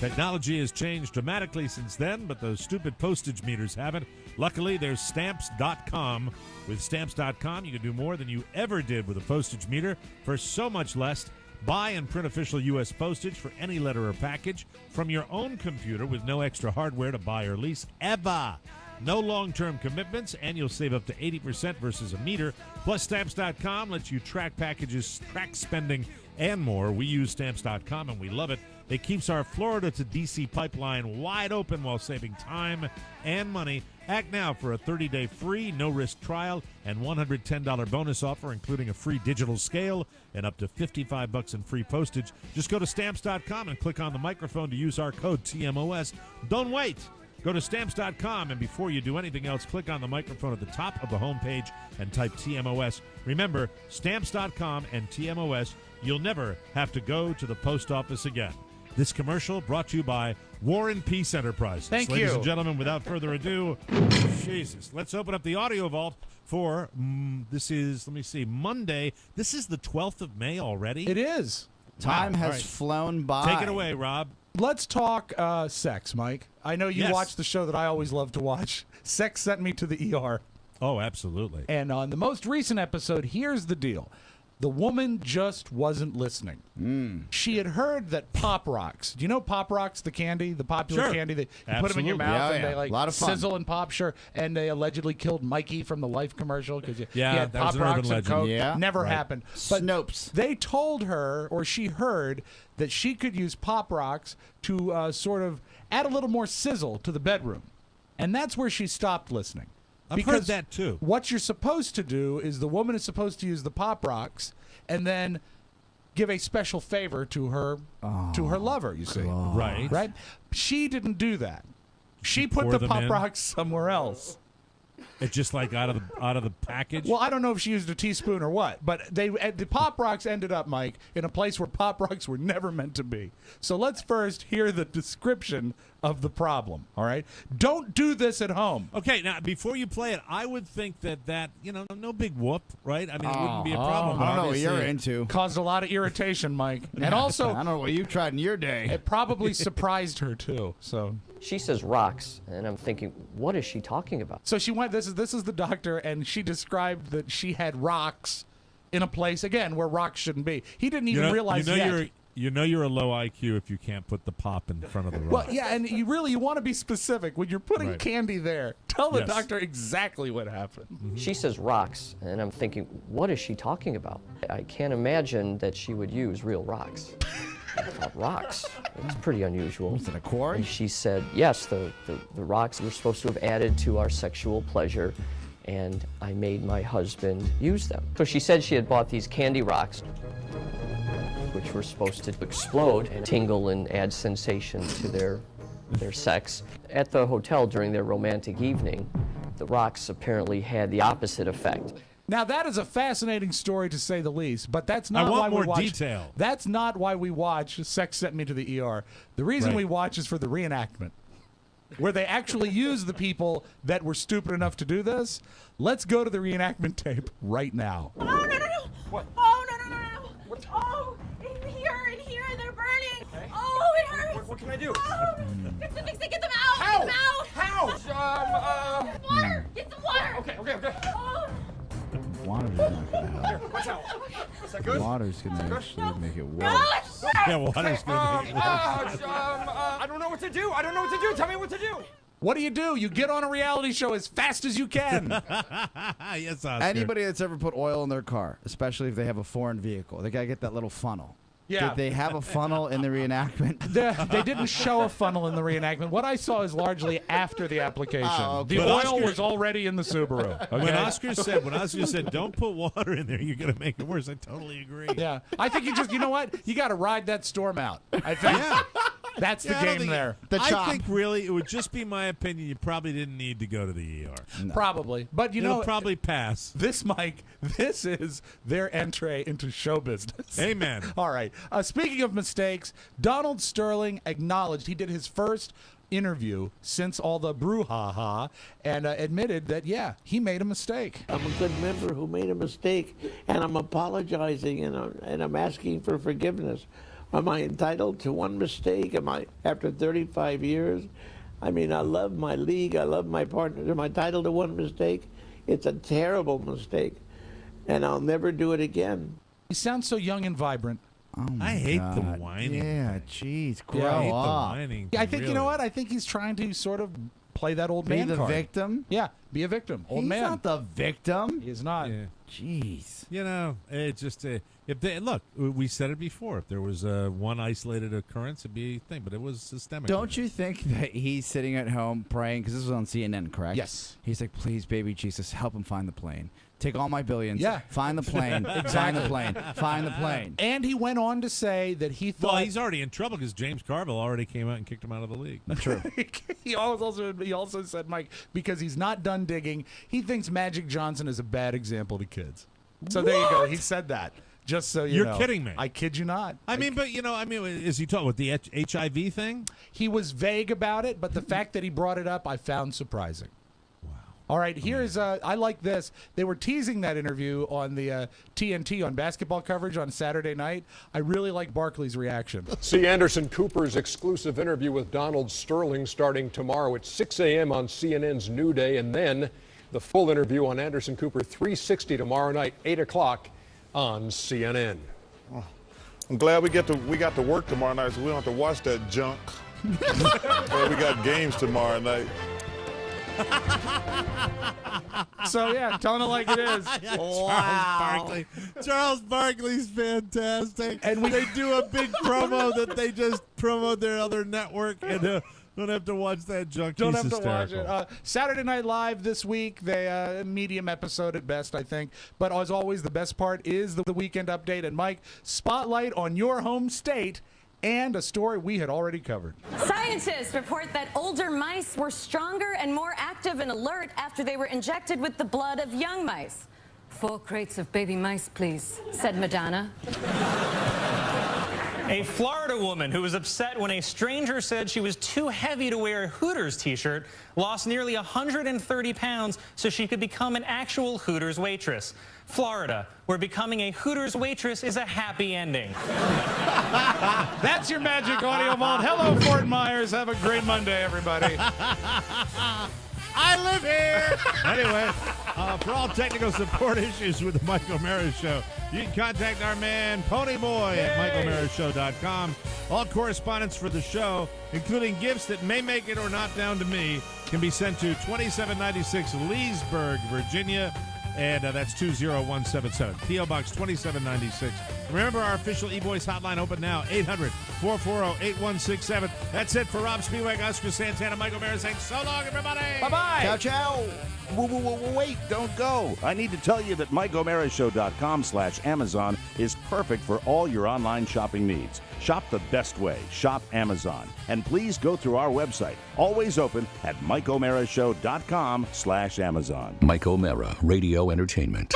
Technology has changed dramatically since then, but those stupid postage meters haven't. Luckily, there's Stamps.com. With Stamps.com, you can do more than you ever did with a postage meter for so much less. Buy and print official U.S. postage for any letter or package from your own computer with no extra hardware to buy or lease ever. No long-term commitments, and you'll save up to 80% versus a meter. Plus, Stamps.com lets you track packages, track spending, and more. We use Stamps.com, and we love it. It keeps our Florida to D.C. pipeline wide open while saving time and money. Act now for a 30-day free, no-risk trial and $110 bonus offer, including a free digital scale and up to $55 in free postage. Just go to Stamps.com and click on the microphone to use our code TMOS. Don't wait. Go to Stamps.com, and before you do anything else, click on the microphone at the top of the homepage and type TMOS. Remember, Stamps.com and TMOS, you'll never have to go to the post office again. This commercial brought to you by War and Peace Enterprises. Thank you. Ladies and gentlemen, without further ado, Jesus, let's open up the audio vault for, this is, let me see, Monday. This is the 12th of May already? It is. Time Wow. has All right. flown by. Take it away, Rob. Let's talk sex, Mike. I know you Yes. watch the show that I always love to watch. Sex sent me to the ER. Oh, absolutely. And on the most recent episode, here's the deal. The woman just wasn't listening. She had heard that Pop Rocks. Do you know Pop Rocks, the candy, the popular Sure. candy that you put them in your Absolutely. mouth Yeah, and yeah. they like Lot of fun. sizzle and pop? Sure. And they allegedly killed Mikey from the Life commercial because he Yeah, had that Pop was an urban Rocks and legend. Coke. Yeah. Never Right. happened. But Snopes. they told her, or she heard, that she could use Pop Rocks to sort of add a little more sizzle to the bedroom. And that's where she stopped listening. I've heard that too. What you're supposed to do is the woman is supposed to use the Pop Rocks and then give a special favor to her lover, you see. Right. Right? She didn't do that. She put pour the them Pop in? Rocks somewhere else. It's just like out of the package. Well, I don't know if she used a teaspoon or what, but the Pop Rocks ended up, Mike, in a place where Pop Rocks were never meant to be. So let's first hear the description of the problem, all right? Don't do this at home. Okay, now, before you play it, I would think that no big whoop, right? I mean, it wouldn't be a problem. I don't know what obviously. you're into. Caused a lot of irritation, Mike. And also, I don't know what you've tried in your day. It probably surprised her, too. So She says rocks, and I'm thinking, what is she talking about? So she went, this is the doctor, and she described that she had rocks in a place, again, where rocks shouldn't be. He didn't even realize yet. You're a low IQ if you can't put the pop in front of the rock. Well, yeah, and you want to be specific. When you're putting candy there, tell the doctor exactly what happened. Mm-hmm. She says rocks, and I'm thinking, what is she talking about? I can't imagine that she would use real rocks. I thought, rocks? It's pretty unusual. Was it a quarry? And she said, yes, the rocks were supposed to have added to our sexual pleasure, and I made my husband use them. So she said she had bought these candy rocks, which were supposed to explode and tingle and add sensation to their sex. At the hotel during their romantic evening, the rocks apparently had the opposite effect. Now that is a fascinating story to say the least, but that's not I want why more we watch. detail. That's not why we watch Sex Sent Me to the ER. The reason we watch is for the reenactment, where they actually use the people that were stupid enough to do this. Let's go to the reenactment tape right now. Oh, no, no, no. What? Oh, no, no, no, no. What? Oh, in here, they're burning. Okay. Oh, it hurts. What can I do? Oh, fix it, get them out. How? Get them out. How? Get water. Get some water. Okay. Oh. Water's not going to help. Watch out. Is that good? Water's going to actually make it worse. No, it's worse. Yeah, water's going to make it worse. I don't know what to do. Tell me what to do. What do? You get on a reality show as fast as you can. Yes, Oscar. Anybody that's ever put oil in their car, especially if they have a foreign vehicle, they got to get that little funnel. Yeah. Did they have a funnel in the reenactment? They didn't show a funnel in the reenactment. What I saw is largely after the application. Oh, okay. The But oil Oscar- was already in the Subaru. Okay? When Oscar said, don't put water in there, you're going to make it worse, I totally agree. Yeah. I think you know what? You got to ride that storm out. I think that's the I don't game think- there. I think really, it would just be my opinion, you probably didn't need to go to the ER. Probably. But It'll probably pass. This, Mike, this is their entree into show business. Amen. All right. Speaking of mistakes, Donald Sterling acknowledged he did his first interview since all the brouhaha and admitted that, he made a mistake. I'm a good member who made a mistake, and I'm apologizing, and I'm asking for forgiveness. Am I entitled to one mistake? Am I, after 35 years? I mean, I love my league. I love my partners. Am I entitled to one mistake? It's a terrible mistake, and I'll never do it again. He sounds so young and vibrant. Oh my I hate the God. whining. Yeah, jeez, grow I hate the up. whining. I think, you really. know what? I think he's trying to sort of play that old Be man the card. victim? Yeah, be a victim. Old He's man. not the victim. He is not. Yeah. Jeez. You know, it's just if they look, we said it before. If there was one isolated occurrence, it'd be a thing, but it was systemic. Don't you think that he's sitting at home praying, because this was on CNN, correct? Yes. He's like, please, baby Jesus, help him find the plane. Take all my billions. Yeah. Find the plane. Find the plane. Find the plane. And he went on to say that he thought... Well, he's already in trouble because James Carville already came out and kicked him out of the league. True. he also said, Mike, because he's not done digging, he thinks Magic Johnson is a bad example to kids. So there you go. He said that. Just so you know. You're kidding me. I kid you not. I mean, is he talking with the HIV thing? He was vague about it, but the fact that he brought it up, I found surprising. All right, here's I like this. They were teasing that interview on the TNT on basketball coverage on Saturday night. I really like Barkley's reaction. See Anderson Cooper's exclusive interview with Donald Sterling starting tomorrow at 6 a.m. on CNN's New Day, and then the full interview on Anderson Cooper 360 tomorrow night, 8 o'clock on CNN. I'm glad we got to work tomorrow night, so we don't have to watch that junk. Well, we got games tomorrow night. So yeah, telling it like it is. Wow. Charles Barkley's fantastic. And they do a big promo that they just promote their other network and don't have to watch that junk. Don't He's have to hysterical. watch it. Saturday Night Live this week, they medium episode at best, I think. But as always, the best part is the weekend update. And Mike, spotlight on your home state and a story we had already covered. Scientists report that older mice were stronger and more active and alert after they were injected with the blood of young mice. 4 crates of baby mice, please, said Madonna. A Florida woman who was upset when a stranger said she was too heavy to wear a Hooters t-shirt lost nearly 130 pounds so she could become an actual Hooters waitress. Florida, where becoming a Hooters waitress is a happy ending. That's your Magic Audio Vault. Hello, Fort Myers. Have a great Monday, everybody. I live here. Anyway, for all technical support issues with the Mike O'Mara Show, you can contact our man, Ponyboy, at MikeO'MaraShow.com. All correspondence for the show, including gifts that may make it or not down to me, can be sent to 2796 Leesburg, Virginia, and that's 20177. P.O. Box 2796. Remember our official eVoice hotline open now, 800-440-8167. That's it for Rob Spiewak, Oscar Santana, Mike O'Mara saying so long, everybody. Bye-bye. Ciao, ciao. Wait, don't go. I need to tell you that MikeO'MaraShow.com/Amazon is perfect for all your online shopping needs. Shop the best way. Shop Amazon. And please go through our website, always open at MikeO'MaraShow.com/Amazon. Mike O'Mara, Radio Entertainment.